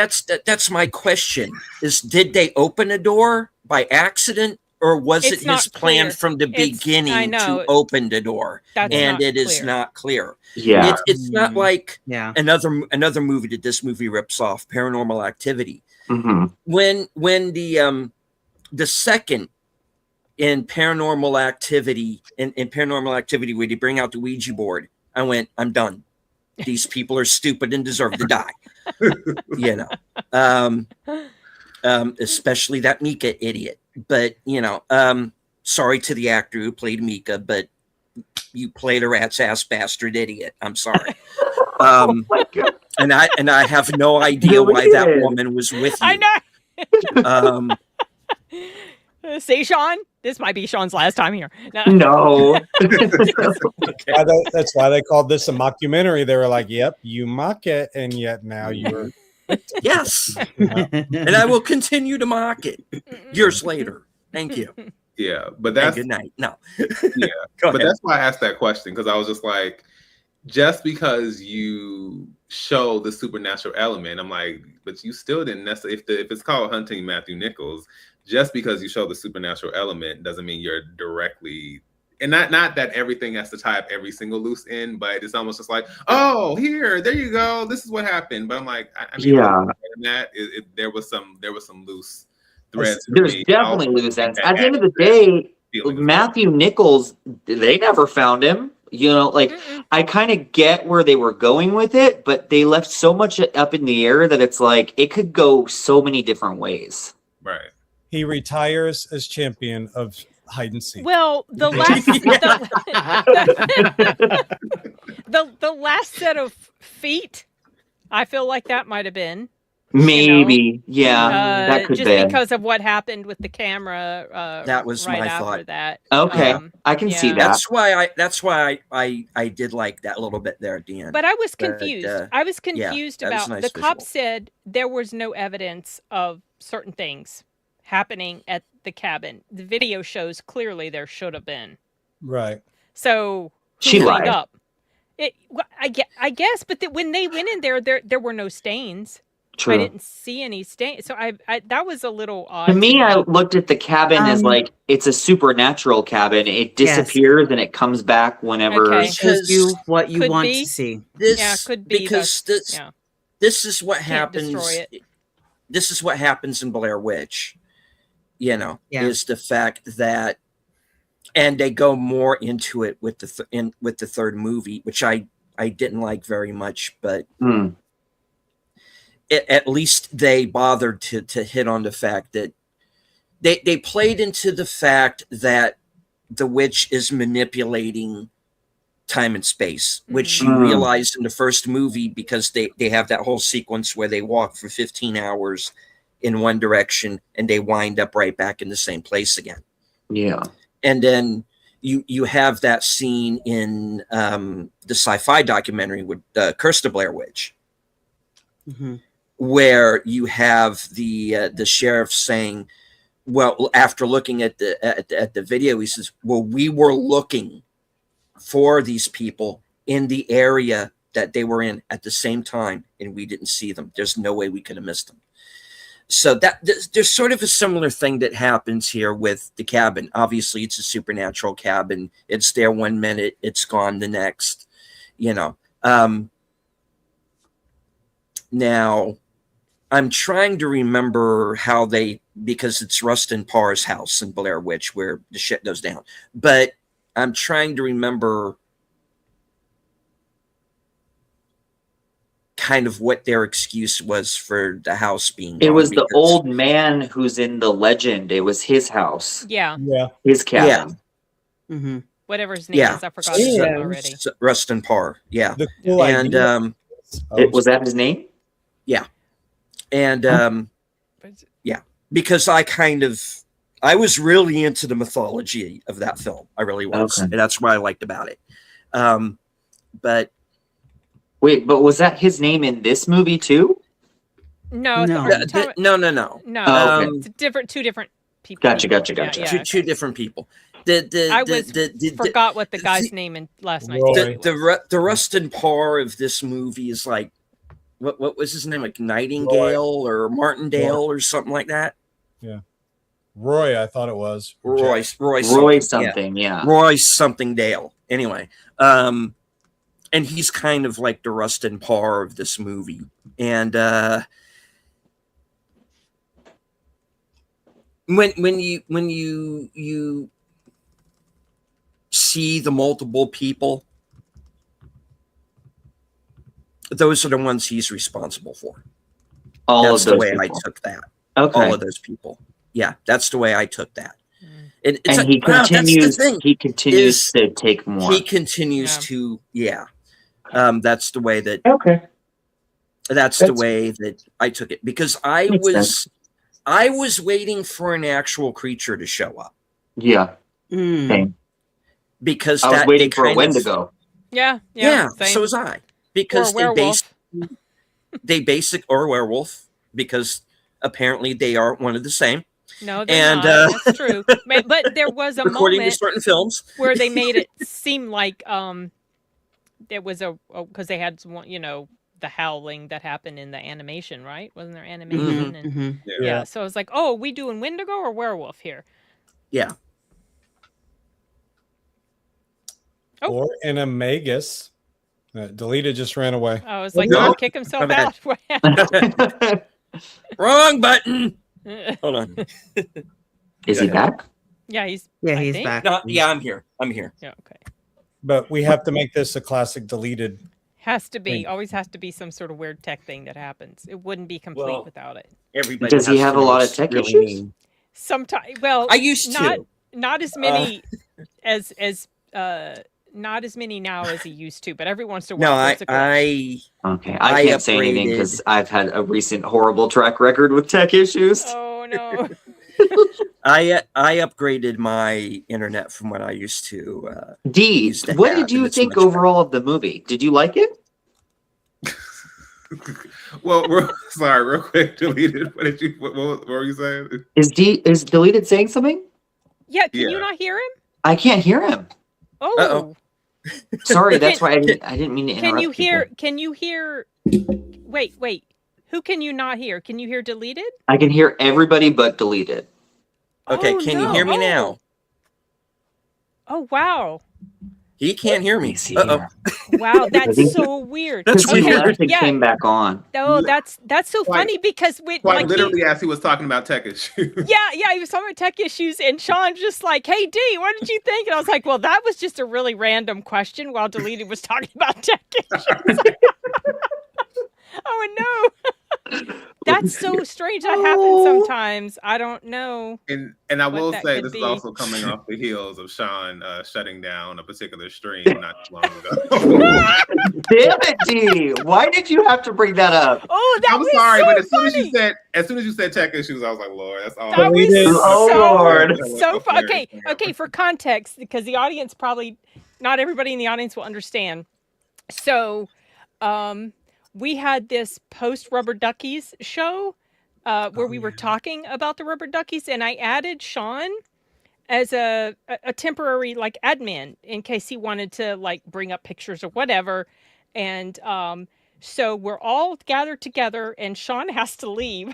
that's my question: is did they open a door by accident, or was It's it not his plan clear. from the It's- I beginning know. to open the door? That's And not it is clear. not clear. Yeah. It's not like Yeah. another movie that this movie rips off, Paranormal Activity. Mm-hmm. When the second in Paranormal Activity in Paranormal Activity where they bring out the Ouija board, I went, I'm done. These people are stupid and deserve to die. Especially that Mika idiot. But sorry to the actor who played Mika, but you played a rat's ass bastard idiot. I'm sorry. And I have no idea why that woman was with you. I know. Um, Say, Sean. This might be Sean's last time here. No. No. That's why they called this a mockumentary. They were like, "Yep, you mock it, and yet now you're." Yes, and I will continue to mock it years later. Thank you. Yeah, but And that's good night. No. yeah, Go but ahead. that's why I asked that question, because I was just like, just because you show the supernatural element, I'm like, but you still didn't necessarily. If it's called Hunting Matthew Nichols, just because you show the supernatural element doesn't mean you're directly. And not that everything has to tie up every single loose end, but it's almost just like, oh, there you go, this is what happened. But I'm like, I mean, Yeah. that there was some loose threads. There's definitely loose ends. At the end of the day, Matthew Nichols, they never found him. You know, like, I kind of get where they were going with it, but they left so much up in the air that it's like it could go so many different ways. Right. He retires as champion of hide and seek. Well, the last set of feet, I feel like that might have been. Maybe, yeah, that could just be because of what happened with the camera. That was right my after thought. that. Okay, I can see that. That's why I did like that little bit there at the end. But I was confused. I was confused that was about a nice the visual. cop said there was no evidence of certain things happening at the cabin. The video shows clearly there should have been. Right. So who She cleaned lied. up? I guess, but when they went in there were no stains. True. I didn't see any stains, so I that was a little odd. To me, I looked at the cabin as like it's a supernatural cabin. It disappears and it comes back whenever. Okay. Shows you what you Could want be. to see. Could be because this is what happens. destroy it. This is what happens in Blair Witch. You know, is the fact that, and they go more into it with the third movie, which I didn't like very much, but. At least they bothered to hit on the fact that they played into the fact that the witch is manipulating time and space, which you realize in the first movie, because they have that whole sequence where they walk for 15 hours in one direction and they wind up right back in the same place again. Yeah. And then you have that scene in the sci-fi documentary with Curse the Blair Witch. Mm-hmm. Where you have the sheriff saying, well, after looking at the video, he says, well, we were looking for these people in the area that they were in at the same time, and we didn't see them. There's no way we could have missed them. So there's sort of a similar thing that happens here with the cabin. Obviously, it's a supernatural cabin. It's there 1 minute, it's gone the next, you know. Now, I'm trying to remember how because it's Rustin Parr's house in Blair Witch where the shit goes down. But I'm trying to remember kind of what their excuse was for the house being It gone, was the because- old man who's in the legend. It was his house. Yeah. His cabin. Mm-hmm. Whatever his name is, I forgot his name already. Rustin Parr. Yeah. The cool And idea- Was that his name? Yeah. And yeah, because I was really into the mythology of that film. I really was. Okay. And that's what I liked about it. But wait, but was that his name in this movie too? No, No. no. No, Oh, okay. it's two different people. Gotcha. Yeah, Two different people. Forgot what the guy's name in last night's movie was. The Rustin Parr of this movie is like, what was his name? Like Nightingale or Martindale or something like that. Yeah. Roy, I thought it was. Roy something, yeah. Roy something Dale. Anyway, and he's kind of like the Rustin Parr of this movie. And when you see the multiple people, those are the ones he's responsible for. That's the way I took that. Okay. All of those people. Yeah, that's the way I took that. And he continues. He continues to take more. He continues to. That's the way that. Okay. That's the way that I took it, because I was waiting for an actual creature to show up. Yeah, Mm. same. because I was that waiting they for a kind when of to go. Yeah, yeah. same. So was I Or a because werewolf. they basic or a werewolf because apparently they are one of the same. No, they're And not. That's true. But there was a according to moment certain films, where they made it seem like there was because they had one, the howling that happened in the animation, right? Wasn't there animation? And Mm-hmm. yeah, so I was like, oh, we doing Wendigo or werewolf here? yeah. Oh. Or Animagus. Deleted just ran away. I was like, No. did he kick himself My bad. out? What happened? Wrong button. Hold on. Is he back? Yeah, he's Yeah, he's think. back. No, yeah, I'm here. I'm here. Yeah, okay. But we have to make this a classic deleted. Has to be. Thank you. Always has to be some sort of weird tech thing that happens. It wouldn't be complete Well, without it. Everybody Does he has have to a lot know of tech really issues? mean. Sometimes, well, I used not to. not as many as not as many now as he used to, but every once in a No, while there's a glitch. Okay, I I can't say anything upgraded. because I've had a recent horrible track record with tech issues. Oh no. I upgraded my internet from what I used to. D, used to what have, did you and it's think much better. overall of the movie? Did you like it? Well, sorry, real quick, deleted. What were you saying? Is deleted saying something? Yeah, can you Yeah. not hear him? I can't hear him. Oh. Uh-oh. Sorry, that's Can- why I didn't mean to interrupt. Can you hear people. can you hear Wait. Who can you not hear? Can you hear deleted? I can hear everybody but deleted. Okay, Oh, can you no. hear me Oh. now? Oh wow. He can't hear Let me. me see Uh-oh. here. Wow, that's think- so weird. That's Because he weird. left and Yeah. came back on. Oh, that's so Quite- funny because we Quite like literally, as he was talking about tech issues. he was talking about tech issues, and Sean's just like, "Hey D, what did you think?" And I was like, "Well, that was just a really random question." While Deleted was talking about tech issues. Oh no, that's so strange. That happens sometimes. I don't know. And I What will that say could this be. is also coming off the heels of Sean shutting down a particular stream not too long ago. Damn it, D! Why did you have to bring that up? Oh, that I'm was sorry, so but as soon funny. as you said tech issues, I was like, Lord, that's all. That was Deleted. Oh, so, Lord. so fun. Okay, for context, because the audience probably, not everybody in the audience will understand. So, we had this post Rubber Duckies show where we were talking about the Rubber Duckies, and I added Sean as a temporary like admin in case he wanted to like bring up pictures or whatever. And so we're all gathered together, and Sean has to leave.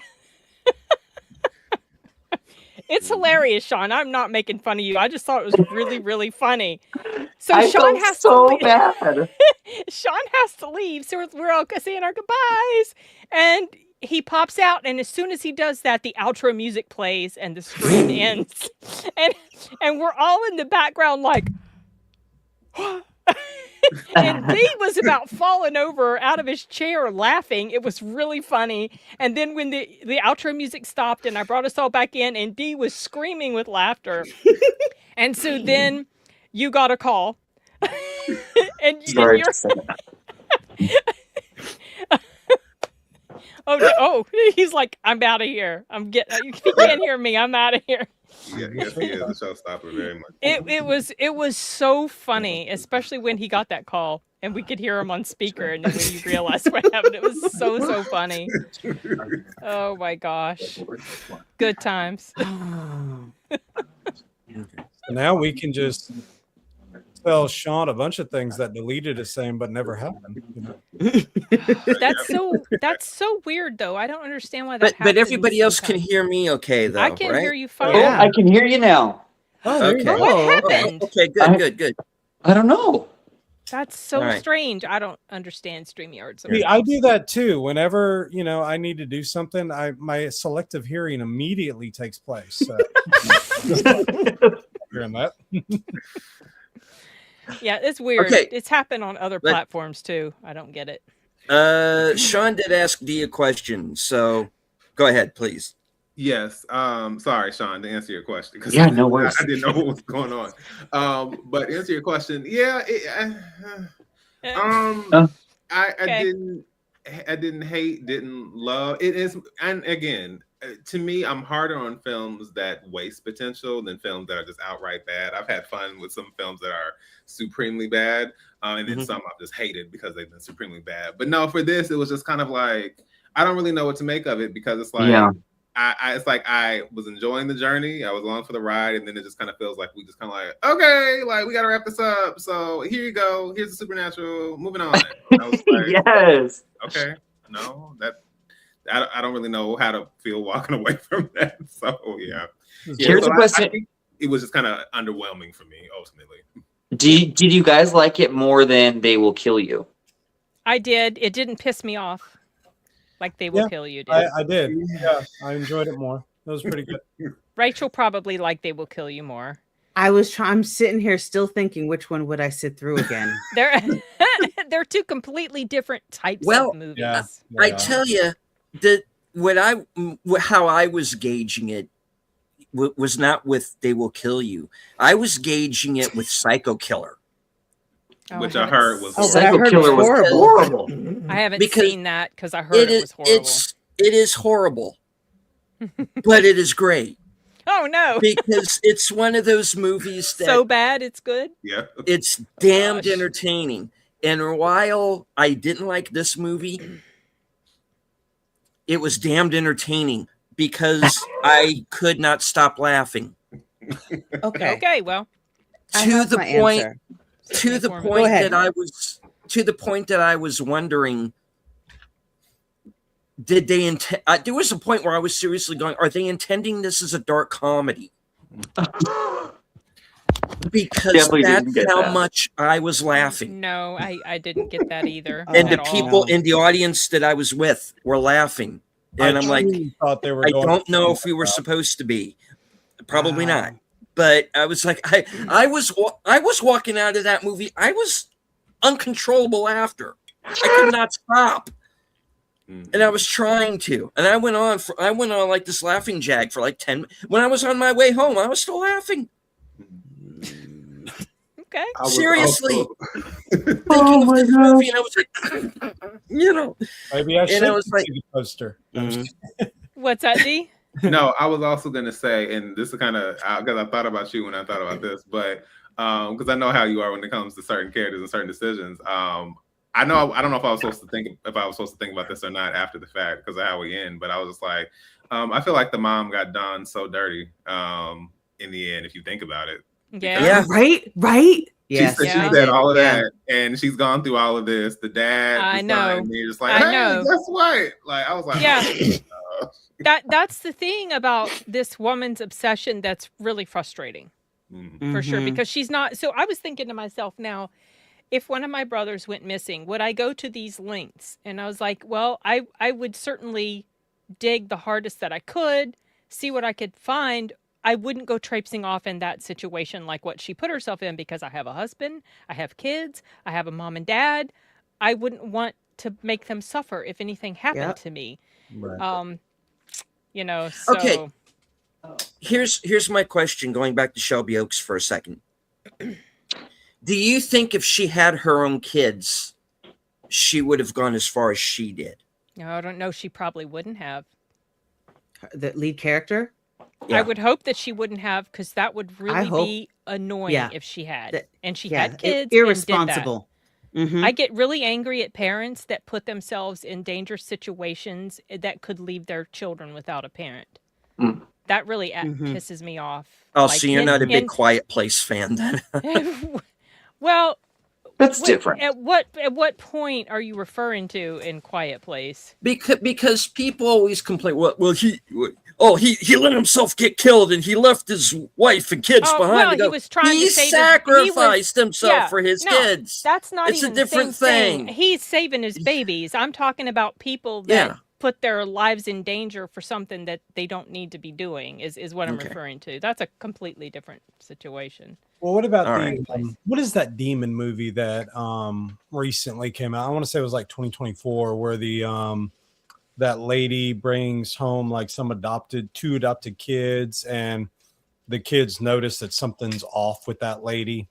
It's hilarious, Sean. I'm not making fun of you. I just thought it was really, really funny. So I Sean felt has so to leave. bad. Sean has to leave, so we're all saying our goodbyes, and he pops out, and as soon as he does that, the outro music plays and the screen ends, and we're all in the background like. And D was about falling over out of his chair laughing. It was really funny. And then when the outro music stopped and I brought us all back in, and D was screaming with laughter. And so then you got a call. and Sorry, you're, just a second. oh, he's like, I'm out of here. If you can't hear me, I'm out of here. Yeah, yes, he is a showstopper very much. It was so funny, especially when he got that call and we could hear him on speaker, and then when you realized what happened, it was so funny. Oh my gosh, good times. So now we can just tell Sean a bunch of things that Deleted is saying but never happened. You know? That's so weird though. I don't understand why that. But everybody else can sometimes. hear me okay though, I can right? hear you Oh, fine. Yeah. I can hear you now. Oh, there you Okay. go. What Oh, happened? okay, good. I don't know. That's so All right. strange. I don't understand StreamYard. See, I do that too. Whenever I need to do something, my selective hearing immediately takes place. So. Hearing that. Yeah, it's weird. Okay. It's happened on other Let- platforms too. I don't get it. Sean did ask Dee a question, so go ahead, please. Yes. Sorry, Sean, to answer your question. 'Cause Yeah, no worries. I didn't know what was going on. But to answer your question, yeah. I Okay. didn't hate, didn't love it. Is, and again, to me, I'm harder on films that waste potential than films that are just outright bad. I've had fun with some films that are supremely bad, and then some I've just hated because they've been supremely bad. But no, for this, it was just kind of like I don't really know what to make of it because it's like it's like I was enjoying the journey, I was along for the ride, and then it just kind of feels like we just kind of like okay, like we got to wrap this up. So here you go. Here's the supernatural. Moving on. And I was like, Yes. okay, no, that. I don't really know how to feel walking away from that. So yeah. Here's so a question. I think it was just kind of underwhelming for me ultimately. Did you guys like it more than They Will Kill You? I did. It didn't piss me off like They Will Kill You did. I did. Yeah, I enjoyed it more. It was pretty good. Rachel probably liked They Will Kill You more. I'm sitting here still thinking which one would I sit through again. They're two completely different types Well, of movies. Yeah. I tell you that how I was gauging it was not with They Will Kill You. I was gauging it with Psycho Killer. Which I heard was Psycho Killer was horrible. I haven't Because seen that because I heard it was horrible. It is horrible, but it is great. Oh no! Because it's one of those movies that so bad it's good. Yeah, it's damned entertaining. And while I didn't like this movie, it was damned entertaining because I could not stop laughing. Okay. Okay. Well, To the point that I was wondering, did they intend? There was a point where I was seriously going, are they intending this as a dark comedy? Because Definitely didn't that's get how that. much I was laughing. no, I didn't get that either. And the at all. people in the audience that I was with were laughing. And I'm like, thought they were I going don't know if we were supposed to be. Probably Wow. not. But I was like, I was walking out of that movie. I was uncontrollable after. I could not stop. And I was trying to. And I went on like this laughing jag for like 10 minutes. When I was on my way home, I was still laughing. Okay. Seriously. Thinking Oh of my this God. movie, and I was like, you know. Maybe I should I was like- see the poster. What's that, D? No, I was also gonna say, and this is kind of because I thought about you when I thought about this, but because I know how you are when it comes to certain characters and certain decisions. I don't know if I was supposed to think about this or not after the fact because of how we end, but I was just like, I feel like the mom got done so dirty in the end, if you think about it. Yeah. Right? Yes. She Yeah. said all of Yeah. that, and she's gone through all of this. The dad, I the know. son, and you're just like, I hey, know. guess what? Like, I was like, Yeah. That's the thing about this woman's obsession that's really frustrating. For sure, Mhm. because she's not. So I was thinking to myself now, if one of my brothers went missing, would I go to these lengths? And I was like, well, I would certainly dig the hardest that I could, see what I could find. I wouldn't go traipsing off in that situation like what she put herself in because I have a husband, I have kids, I have a mom and dad. I wouldn't want to make them suffer if anything happened Yep. to me. Right. You know, so Okay. Here's my question, going back to Shelby Oaks for a second. Do you think if she had her own kids, she would have gone as far as she did? no, I don't know. She probably wouldn't have. The lead character? Yeah. I would hope that she wouldn't have because that would really hope- be annoying yeah. if she had. That- and she Yeah. had kids. Irresponsible. And did Mhm. that. I get really angry at parents that put themselves in dangerous situations that could leave their children without a parent. Mm. That really Mhm. pisses me off. Oh, Like, so you're not a big in- Quiet Place fan then? Well, That's different. At what point are you referring to in Quiet Place? because people always complain. Well, he let himself get killed and he left his wife and kids Oh, behind. well, to go. he was trying He to save sacrificed himself yeah, for his no, kids. That's not It's a even the different same thing. He's saving his babies. I'm talking about people that Yeah. put their lives in danger for something that they don't need to be doing is what I'm Okay. referring to. That's a completely different situation. Well, what about All the right. what is that demon movie that recently came out? I want to say it was like 2024, where the that lady brings home like two adopted kids, and the kids notice that something's off with that lady.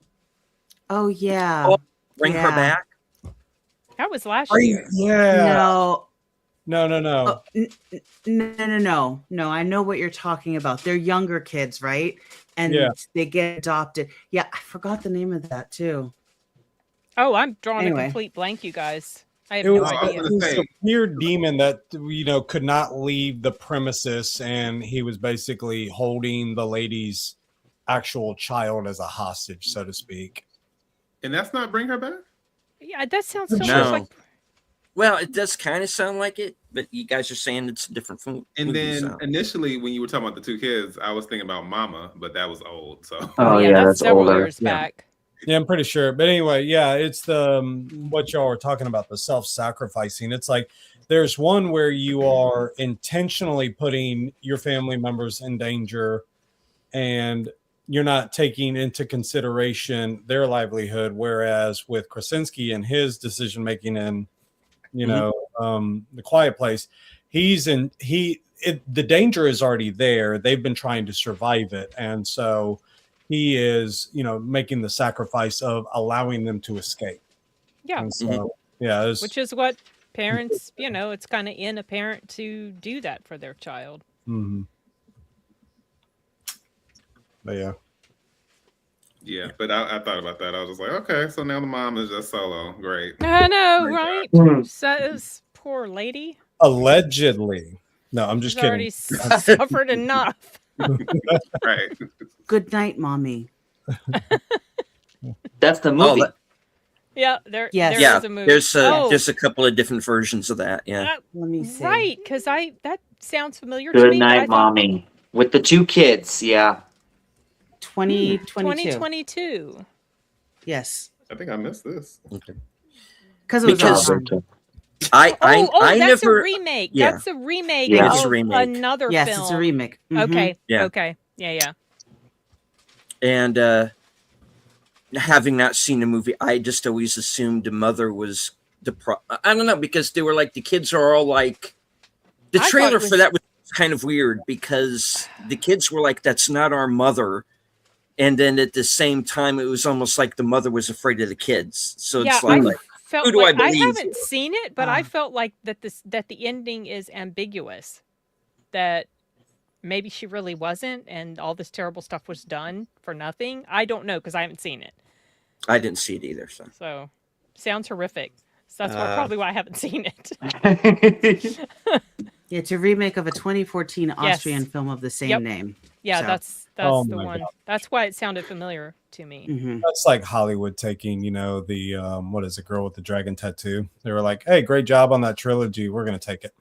Oh yeah. Oh, Bring her Yeah. back. That was last Are year. you- Yeah. No. Oh, no. I know what you're talking about. They're younger kids, right? And Yeah. they get adopted. Yeah, I forgot the name of that too. Oh, I'm drawing Anyway. a complete blank, you guys. I have It no was, idea. it was a weird demon that could not leave the premises, and he was basically holding the lady's actual child as a hostage, so to speak. And that's not Bring Her Back? Yeah, that sounds so No. much like. Well, it does kind of sound like it, but you guys are saying it's different from. And then so. initially, when you were talking about the two kids, I was thinking about Mama, but that was old. So Oh yeah, that's that's several older. years Yeah. back. Yeah, I'm pretty sure. But anyway, yeah, it's the what y'all were talking about, the self-sacrificing. It's like there's one where you are intentionally putting your family members in danger, and you're not taking into consideration their livelihood. Whereas with Krasinski and his decision making in, The Quiet Place, the danger is already there. They've been trying to survive it, and so he is, making the sacrifice of allowing them to escape. Yeah. And so, yeah, Which is what parents, it's kind of in a parent to do that for their child. Mm-hmm. But yeah. Yeah, but I thought about that. I was just like, okay, so now the mom is just solo. Great. I know, Great right? Says poor lady. Allegedly. No, I'm just She's kidding. already suffered enough. Right. Good night, mommy. That's the movie. Yeah, there Yes. is a movie. There's a couple of different versions of that. Yeah. Let me see. Right, because that sounds familiar to Good me. but I night, thought mommy. With the two kids, yeah. 2022. 2022. Yes. I think I missed this. Okay. Because it was Because- on. I that's never. a remake. yeah. That's a remake Yeah. of It's a remake. another Yes, film. it's a remake. Mhm. Okay. Yeah. Okay. Yeah. And having not seen the movie, I just always assumed the mother was I don't know, because they were like, the kids are all like, the I thought trailer it was- for that was kind of weird because the kids were like, that's not our mother. And then at the same time, it was almost like the mother was afraid of the kids. So Yeah, it's like, I felt who do I like I believe? haven't seen it, but I felt like that the ending is ambiguous. That maybe she really wasn't, and all this terrible stuff was done for nothing. I don't know because I haven't seen it. I didn't see it either. So sounds horrific. So that's probably why I haven't seen it. Yeah, it's a remake of a 2014 Austrian film of the same Yep. name. Yeah, So- that's Oh the my one. God. That's why it sounded familiar to me. Mhm. That's like Hollywood taking, the what is it, Girl with the Dragon Tattoo? They were like, hey, great job on that trilogy. We're gonna take it.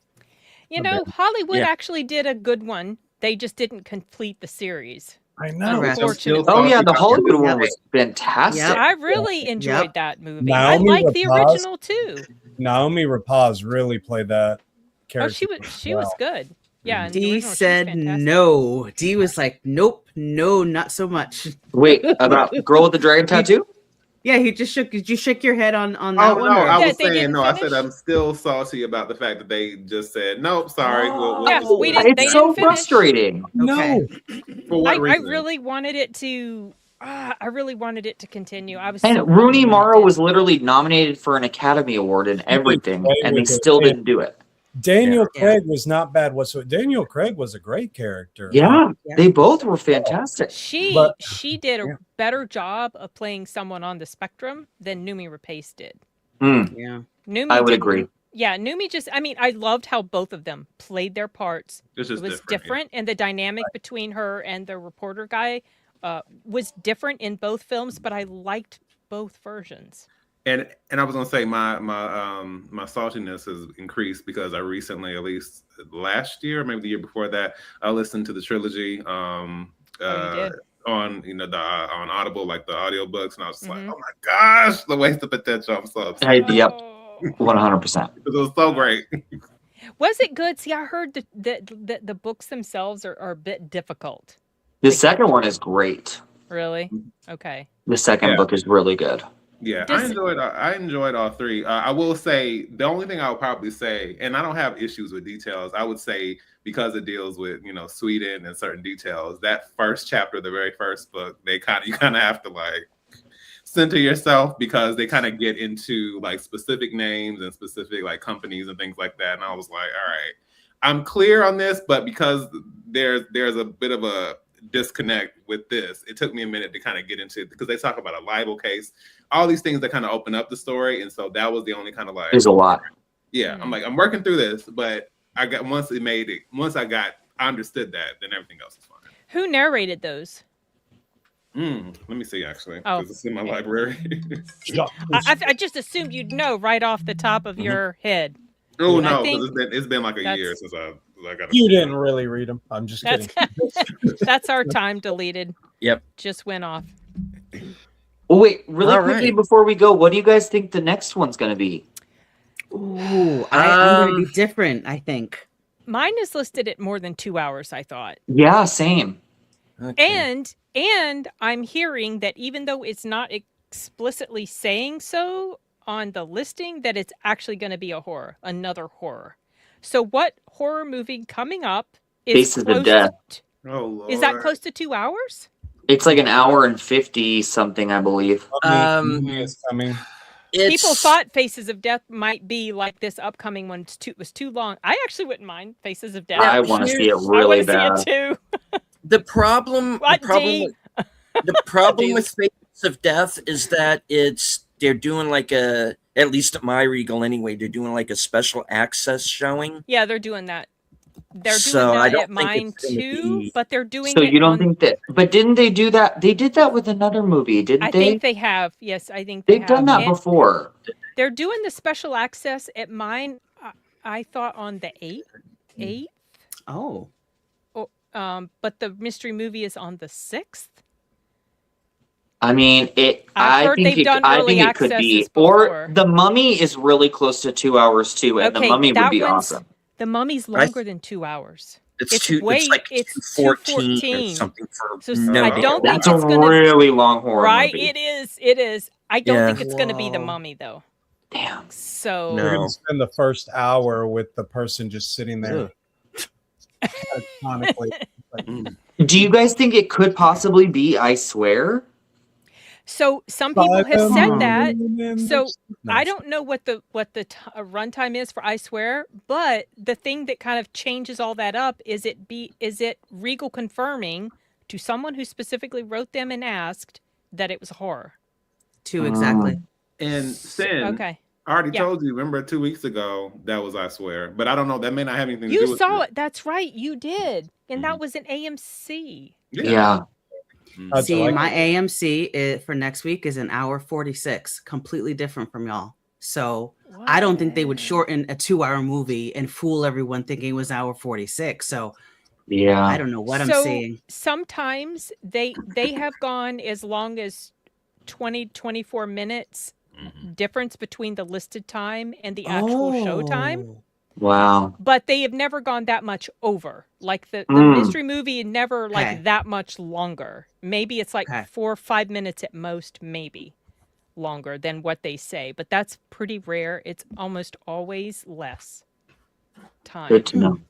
You Okay. know, Hollywood Yeah. actually did a good one. They just didn't complete the series. I know. Correct. Unfortunately. Oh yeah, the Hollywood Yep. one was fantastic. Yep. I really enjoyed Yep. that movie. Naomi I like the Rapaz. original too. Naomi Rapaz really played that character. Oh, she was good. Yeah. in the Dee original, she was said fantastic. no. Dee was like, nope, no, not so much. Wait, about Girl with the Dragon Tattoo? Yeah, he just shook. Did you shake your head on that Oh one? no, or- I Yeah, was they saying didn't no. I said finish? I'm still salty about the fact that they just said nope. Sorry. Yeah, we didn't- they It's so didn't finish. frustrating. No. For what I reason? really wanted it to. I really wanted it to continue. I was. And so Rooney bummed when it Mara didn't. was literally nominated for an Academy Award and everything, play and they with it. still Yeah. didn't do it. Daniel Yeah. Craig was not bad whatsoever. Daniel Craig was a great character. Yeah, Yeah. they both were fantastic. She did a Yeah. better job of playing someone on the spectrum than Noomi Rapace did. Mm, Yeah. Noomi I would didn't- agree. Yeah, Noomi just. I mean, I loved how both of them played their parts. It's It just was different. different, and the dynamic between her and the reporter guy was different in both films. But I liked both versions. And I was gonna say my saltiness has increased because I recently, at least last year, maybe the year before that, I listened to the trilogy did? on on Audible, like the audiobooks, and I was just Mhm. like, oh my gosh, the waste of potential. I'm so upset Yep, Oh. 100%. because it was so great. Was it good? See, I heard the books themselves are a bit difficult. The second one is great. Really? Okay. The second Yeah. book is really good. Yeah, Does- I enjoyed all three. I will say the only thing I would probably say, and I don't have issues with details. I would say because it deals with Sweden and certain details. That first chapter, the very first book, you kind of have to like center yourself because they kind of get into like specific names and specific like companies and things like that. And I was like, all right, I'm clear on this, but because there's a bit of a disconnect with this, it took me a minute to kind of get into it because they talk about a libel case, all these things that kind of open up the story. And so that was the only kind of like, There's a lot. yeah, I'm like, I'm working through this, but once I understood that, then everything else is fine. Who narrated those? Let me see, actually, Oh, because it's in my library. I just assumed you'd know right off the top of your head. Oh, I no, think because it's been like a year since I got You didn't really read them. I'm just That's kidding. that's our time deleted. Yep. Just went off. Oh, wait, really All quickly right. before we go, what do you guys think the next one's going to be? Ooh, I'm going to be different, I think. Mine is listed at more than 2 hours, I thought. Yeah, same. Okay. And I'm hearing that even though it's not explicitly saying so on the listing, that it's actually going to be another horror. So what horror movie coming up is Faces of close Death. Oh, Lord. Is that close to 2 hours? It's like an hour and 50 something, I believe. It's coming. People thought Faces of Death might be like this upcoming one was too long. I actually wouldn't mind Faces of Death. I want to see it I really want to bad. see it too. The problem What, D? with Faces of Death is that they're doing like at least at my Regal anyway, they're doing like a special access showing. Yeah, they're doing that. They're doing So I that don't at think mine it's gonna too, be- but they're doing So it you don't on- think that? But didn't they do that? They did that with another movie, didn't I they? think they have. Yes, I think they They've done have. that And before. They're doing the special access at mine. I thought on the 8th. Oh. But the mystery movie is on the 6th. I mean, I've heard they've done early it could be. accesses before. Or The Mummy is really close to 2 hours too, and The Mummy would that be one's- awesome. The Mummy's longer than 2 hours. It's It's 214 or 2:14. something for So no. I don't think That's a it's gonna really long horror right. movie. It is. It is. I don't Yeah. think it's going to be the Whoa. Mummy though. Damn. So No. You're going to spend the first hour with the person just sitting there. Canonically. Do you guys think it could possibly be I Swear? So some people have said that. So No. I don't know what the runtime is for I Swear, but the thing that kind of changes all that up is it Regal confirming to someone who specifically wrote them and asked that it was horror. 2 exactly. And Sin, Okay. I already Yeah. told you, remember 2 weeks ago, that was I Swear. But I don't know, that may not have anything to do You with saw it. That's right. You did. And that Mhm. was an AMC. Yeah. How'd you See, like my it? AMC for next week is an hour 46, completely different from y'all. So I don't think they would shorten a 2-hour movie and fool everyone thinking it was hour 46. So Yeah. I don't know what I'm So saying. sometimes they have gone as long as 24 minutes difference between the listed time and the actual show time. Oh. Wow. But they have never gone that much over. Like the mystery movie never like Okay. that much longer. Maybe it's like Okay. 4 or 5 minutes at most, maybe longer than what they say. But that's pretty rare. It's almost always less time. Good to know.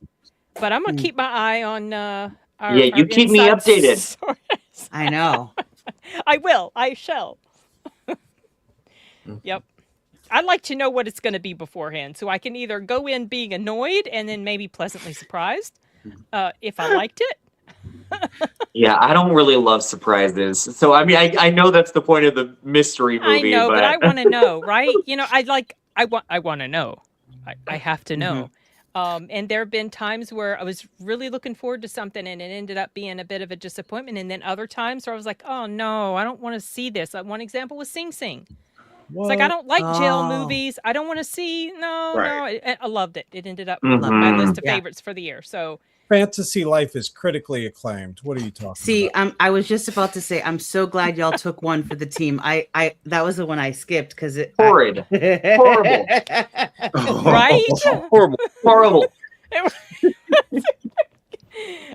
But I'm gonna keep my eye on Yeah, you keep me inside updated. source. I know. I will. I shall. Yep. I'd like to know what it's going to be beforehand, so I can either go in being annoyed and then maybe pleasantly surprised if I liked it. Yeah, I don't really love surprises. So I mean, I know that's the point of the mystery I movie. know, but I want to know, right? You know, I want to know. I have to know. And there have been times where I was really looking forward to something and it ended up being a bit of a disappointment. And then other times where I was like, oh no, I don't want to see this. One example was Sing Sing. It's like, I don't like jail Oh. movies. I don't want to see. No. I loved it. It ended up Mhm. on my list of Yeah. favorites for the year. So Fantasy Life is critically acclaimed. What are you talking See, about? I was just about to say, I'm so glad y'all took one for the team. I that was the one I skipped because it Horrid. Horrible. right? Horrible. Horrible. I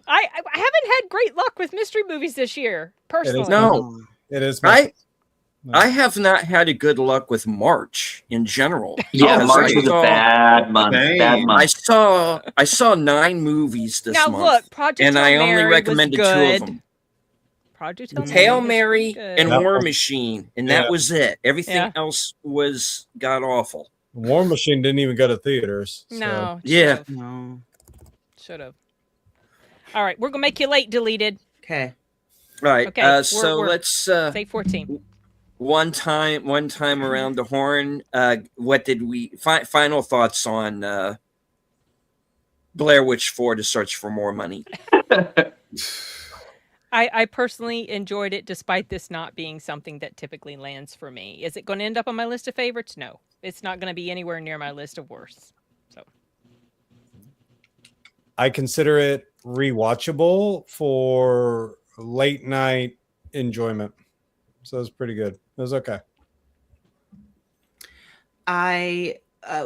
haven't had great luck with mystery movies this year, personally. No. It is. I have not had a good luck with March in general. Yeah, Because March I was a saw- bad month. Dang. Bad I month. saw 9 movies this Now month, look, Project and Hail I only Mary recommended was 2 good. of them. Project Hail Mary. Hail is pretty Mary good. and That War was- Machine, and Yeah. that was it. Everything Yeah. else was god awful. War Machine didn't even go to theaters. So. No. Yeah. No. Should have. All right, we're gonna make you late. Deleted. Okay. Right. Okay, So we're- let's Say 14. one time around the horn. What did we final thoughts on Blair Witch 4 to Search for More Money? I personally enjoyed it, despite this not being something that typically lands for me. Is it going to end up on my list of favorites? No, it's not going to be anywhere near my list of worst. So I consider it rewatchable for late night enjoyment. So it's pretty good. It was okay. I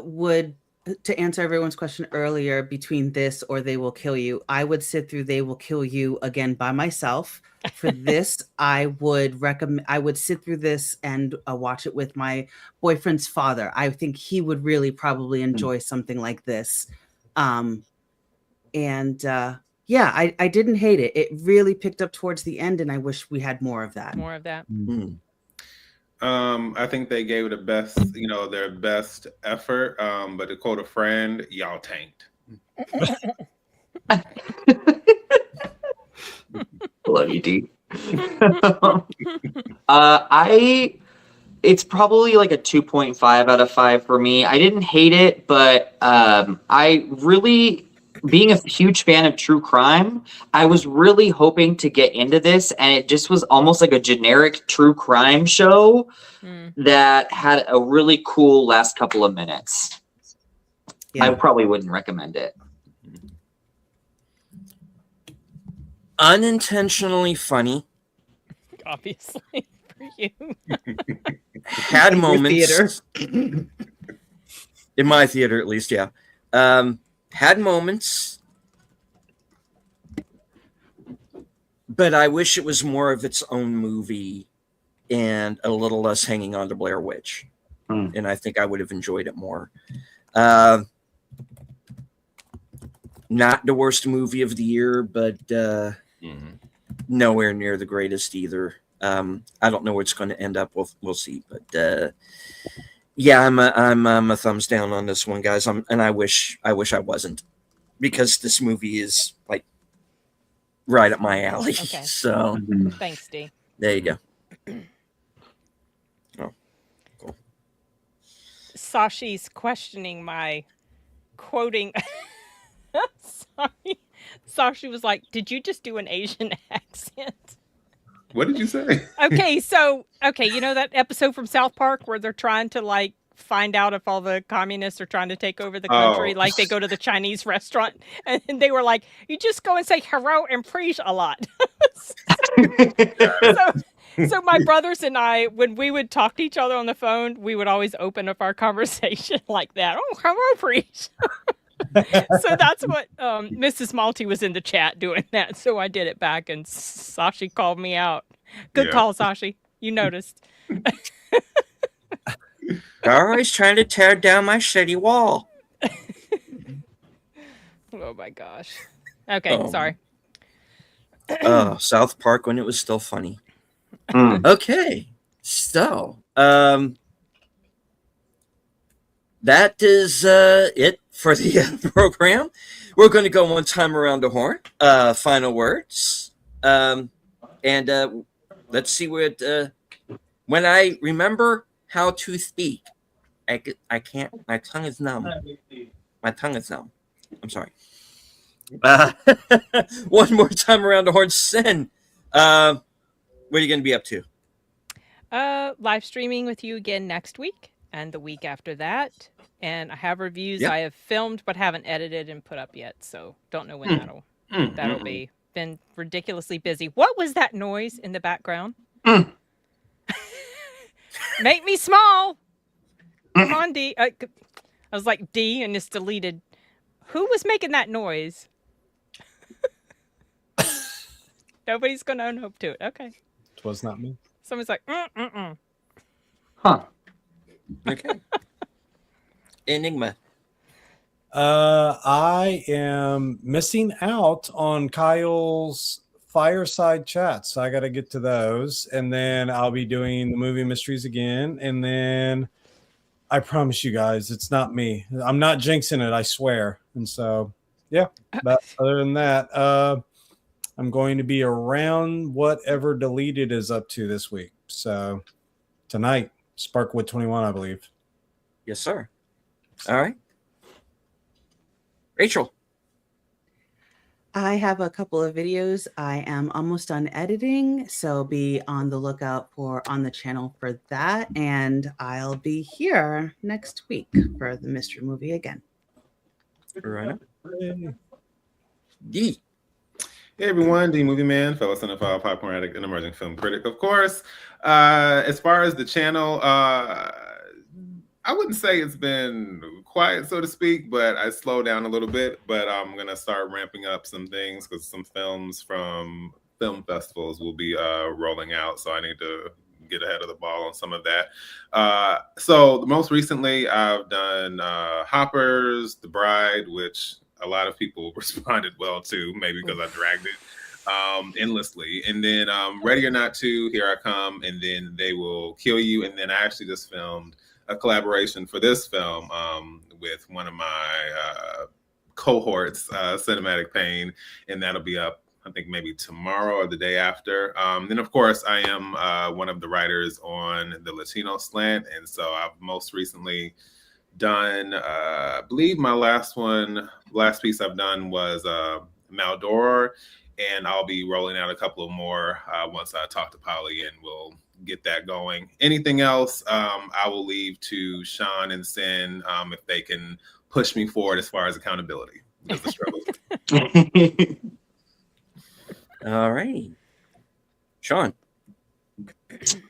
would, to answer everyone's question earlier, between this or They Will Kill You, I would sit through They Will Kill You again by myself. For this, I would recommend. I would sit through this and watch it with my boyfriend's father. I think he would really probably enjoy something like this. Yeah, I didn't hate it. It really picked up towards the end, and I wish we had more of that. more of that. I think they gave it the best, their best effort. But to quote a friend, y'all tanked. Love you, D. It's probably like a 2.5 out of 5 for me. I didn't hate it, but I really, being a huge fan of true crime, I was really hoping to get into this, and it just was almost like a generic true crime show that had a really cool last couple of minutes. I probably wouldn't recommend it. Unintentionally funny. Obviously, for you. Had In your moments in my theater, at least. Yeah. Had moments, but I wish it was more of its own movie and a little less hanging on to Blair Witch. And I think I would have enjoyed it more. Not the worst movie of the year, but nowhere near the greatest either. I don't know where it's going to end up. We'll see. But yeah, I'm a thumbs down on this one, guys. And I wish I wasn't, because this movie is like right up my alley. Okay. So Thanks, D. there you go. Oh, cool. Sashi's questioning my quoting. Sorry. Sashi was like, "Did you just do an Asian accent?" What did you say? Okay, you know that episode from South Park where they're trying to like find out if all the communists are trying to take over the country? Like they go to the Chinese restaurant and they were like, "You just go and say hello and please a lot." So my brothers and I, when we would talk to each other on the phone, we would always open up our conversation like that. "Oh, hello, please." So that's what Mrs. Malty was in the chat doing that. So I did it back, and Sashi called me out. Good call, Sashi. You noticed. Always trying to tear down my shitty wall. Oh my gosh. Okay, sorry. South Park when it was still funny. Okay, so that is it for the program. We're going to go one time around the horn. Final words, and let's see what. When I remember how to speak, I can't. My tongue is numb. My tongue is numb. I'm sorry. One more time around the horn. Sin. What are you going to be up to? Live streaming with you again next week and the week after that. And I have reviews Yep. I have filmed but haven't edited and put up yet. So don't know when that'll be. Been ridiculously busy. What was that noise in the background? Make me small. Come on, D. I was like D and it's deleted. Who was making that noise? Nobody's going to own up to it. Okay. It was not me. Someone's like, Huh. Okay. Enigma. I am missing out on Kyle's fireside chats. So I got to get to those. And then I'll be doing the movie mysteries again. And then I promise you guys, it's not me. I'm not jinxing it, I swear. And so, yeah, but other than that, I'm going to be around whatever Deleted is up to this week. So tonight, Sparkwood 21, I believe. Yes, sir. All right. Rachel. I have a couple of videos I am almost done editing, so be on the lookout on the channel for that. And I'll be here next week for the mystery movie again. Right. D. Hey everyone, D Movie Man, fellow cinephile, popcorn addict, and emerging film critic, of course. As far as the channel, I wouldn't say it's been quiet, so to speak, but I slowed down a little bit. But I'm going to start ramping up some things because some films from film festivals will be rolling out. So I need to get ahead of the ball on some of that. So most recently, I've done Hoppers, The Bride, which a lot of people responded well to, maybe because I dragged it endlessly. And then Ready or Not To, Here I Come, and then They Will Kill You. And then I actually just filmed a collaboration for this film with one of my cohorts, Cinematic Pain, and that'll be up, I think, maybe tomorrow or the day after. Then, of course, I am one of the writers on the Latino Slant, and so I've most recently done, I believe my last piece I've done was Maldoror, and I'll be rolling out a couple of more once I talk to Polly, and we'll get that going. Anything else, I will leave to Sean and Sin if they can push me forward as far as accountability. Because the struggle. All right. Sean.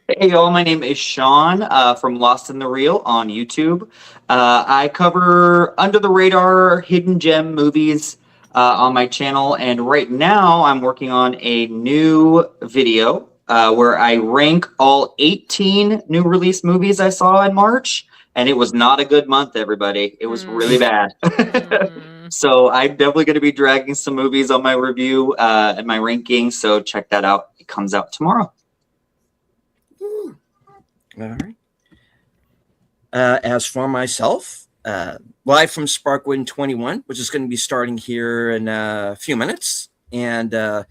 Hey y'all, my name is Sean from Lost in the Reel on YouTube. I cover under the radar hidden gem movies on my channel, and right now I'm working on a new video where I rank all 18 new release movies I saw in March, and it was not a good month, everybody. It was really bad. So I'm definitely going to be dragging some movies on my review and my ranking, so check that out. It comes out tomorrow. All right. As for myself, live from Sparkwood 21, which is going to be starting here in a few minutes, and I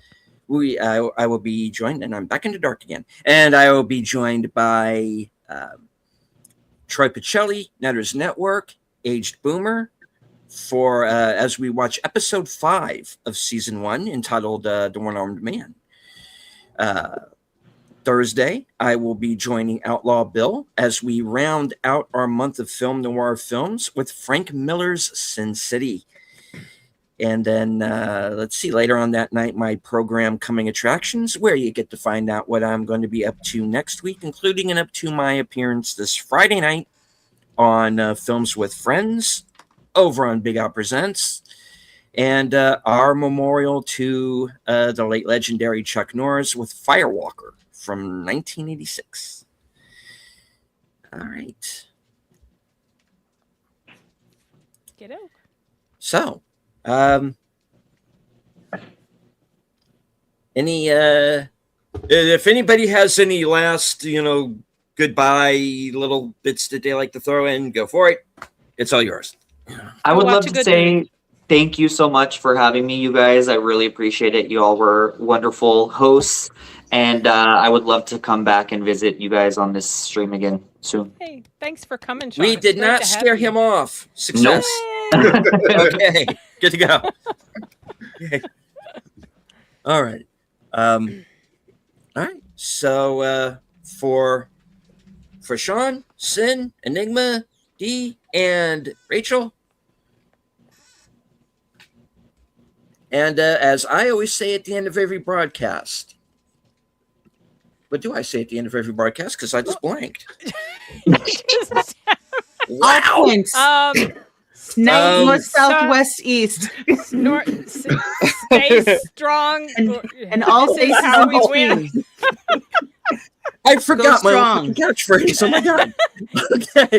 will be joined, and I'm back into dark again, and I will be joined by Troy Pacelli, Netter's Network, Aged Boomer, for as we watch episode 5 of season 1, entitled The One-Armed Man. Thursday, I will be joining Outlaw Bill as we round out our month of film noir films with Frank Miller's Sin City. And then, let's see, later on that night, my program Coming Attractions, where you get to find out what I'm going to be up to next week, including and up to my appearance this Friday night on Films with Friends over on Big Out Presents, and our memorial to the late legendary Chuck Norris with Firewalker from 1986. All right. Get out. So, if anybody has any last, goodbye little bits that they like to throw in, go for it. It's all yours. I would love Watch a to good say movie. thank you so much for having me, you guys. I really appreciate it. You all were wonderful hosts, and I would love to come back and visit you guys on this stream again soon. Hey, thanks for coming, Sean. We It's did great not to have scare you. him off. Success. Okay, good to go. Okay. All right. All right. So for Sean, Sin, Enigma, D, and Rachel, and as I always say at the end of every broadcast, what do I say at the end of every broadcast? Because I just blanked. All points. North, south, west, east. Stay strong. And all This is faces how in we win. between. I forgot my strong. own catchphrase. Oh my god. Okay.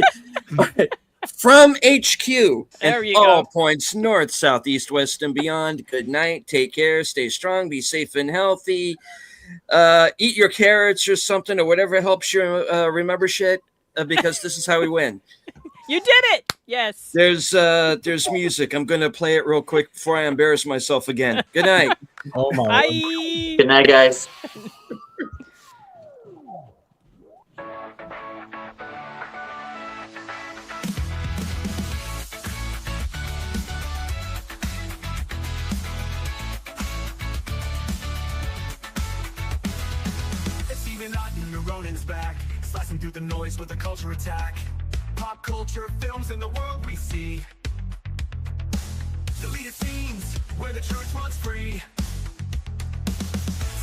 All right. From HQ There and you all go. points north, south, east, west, and beyond. Good night. Take care. Stay strong. Be safe and healthy. Eat your carrots or something or whatever helps you remember shit. Because this is how we win. You did it. Yes. There's music. I'm gonna play it real quick before I embarrass myself again. Good night. Oh my. Bye. Good night, guys. It's even odd and Ronin's back, slicing through the noise with a culture attack. Pop culture, films, and the world we see. Deleted scenes where the truth runs free.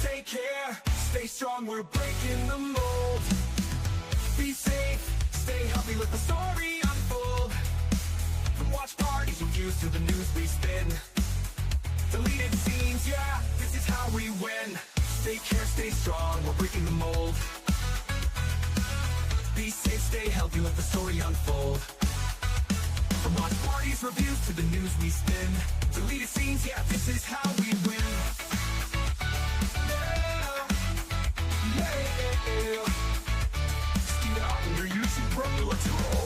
Take care, stay strong, we're breaking the mold. Be safe, stay healthy, let the story unfold. From watch parties we use to the news we spin. Deleted scenes, yeah, this is how we win. Take care, stay strong, we're breaking the mold. Be safe, stay healthy, let the story unfold. From watch parties, reviews, to the news we spin. Deleted scenes, yeah, this is how we win. Yeah. Stay out, you're using pro, let's roll.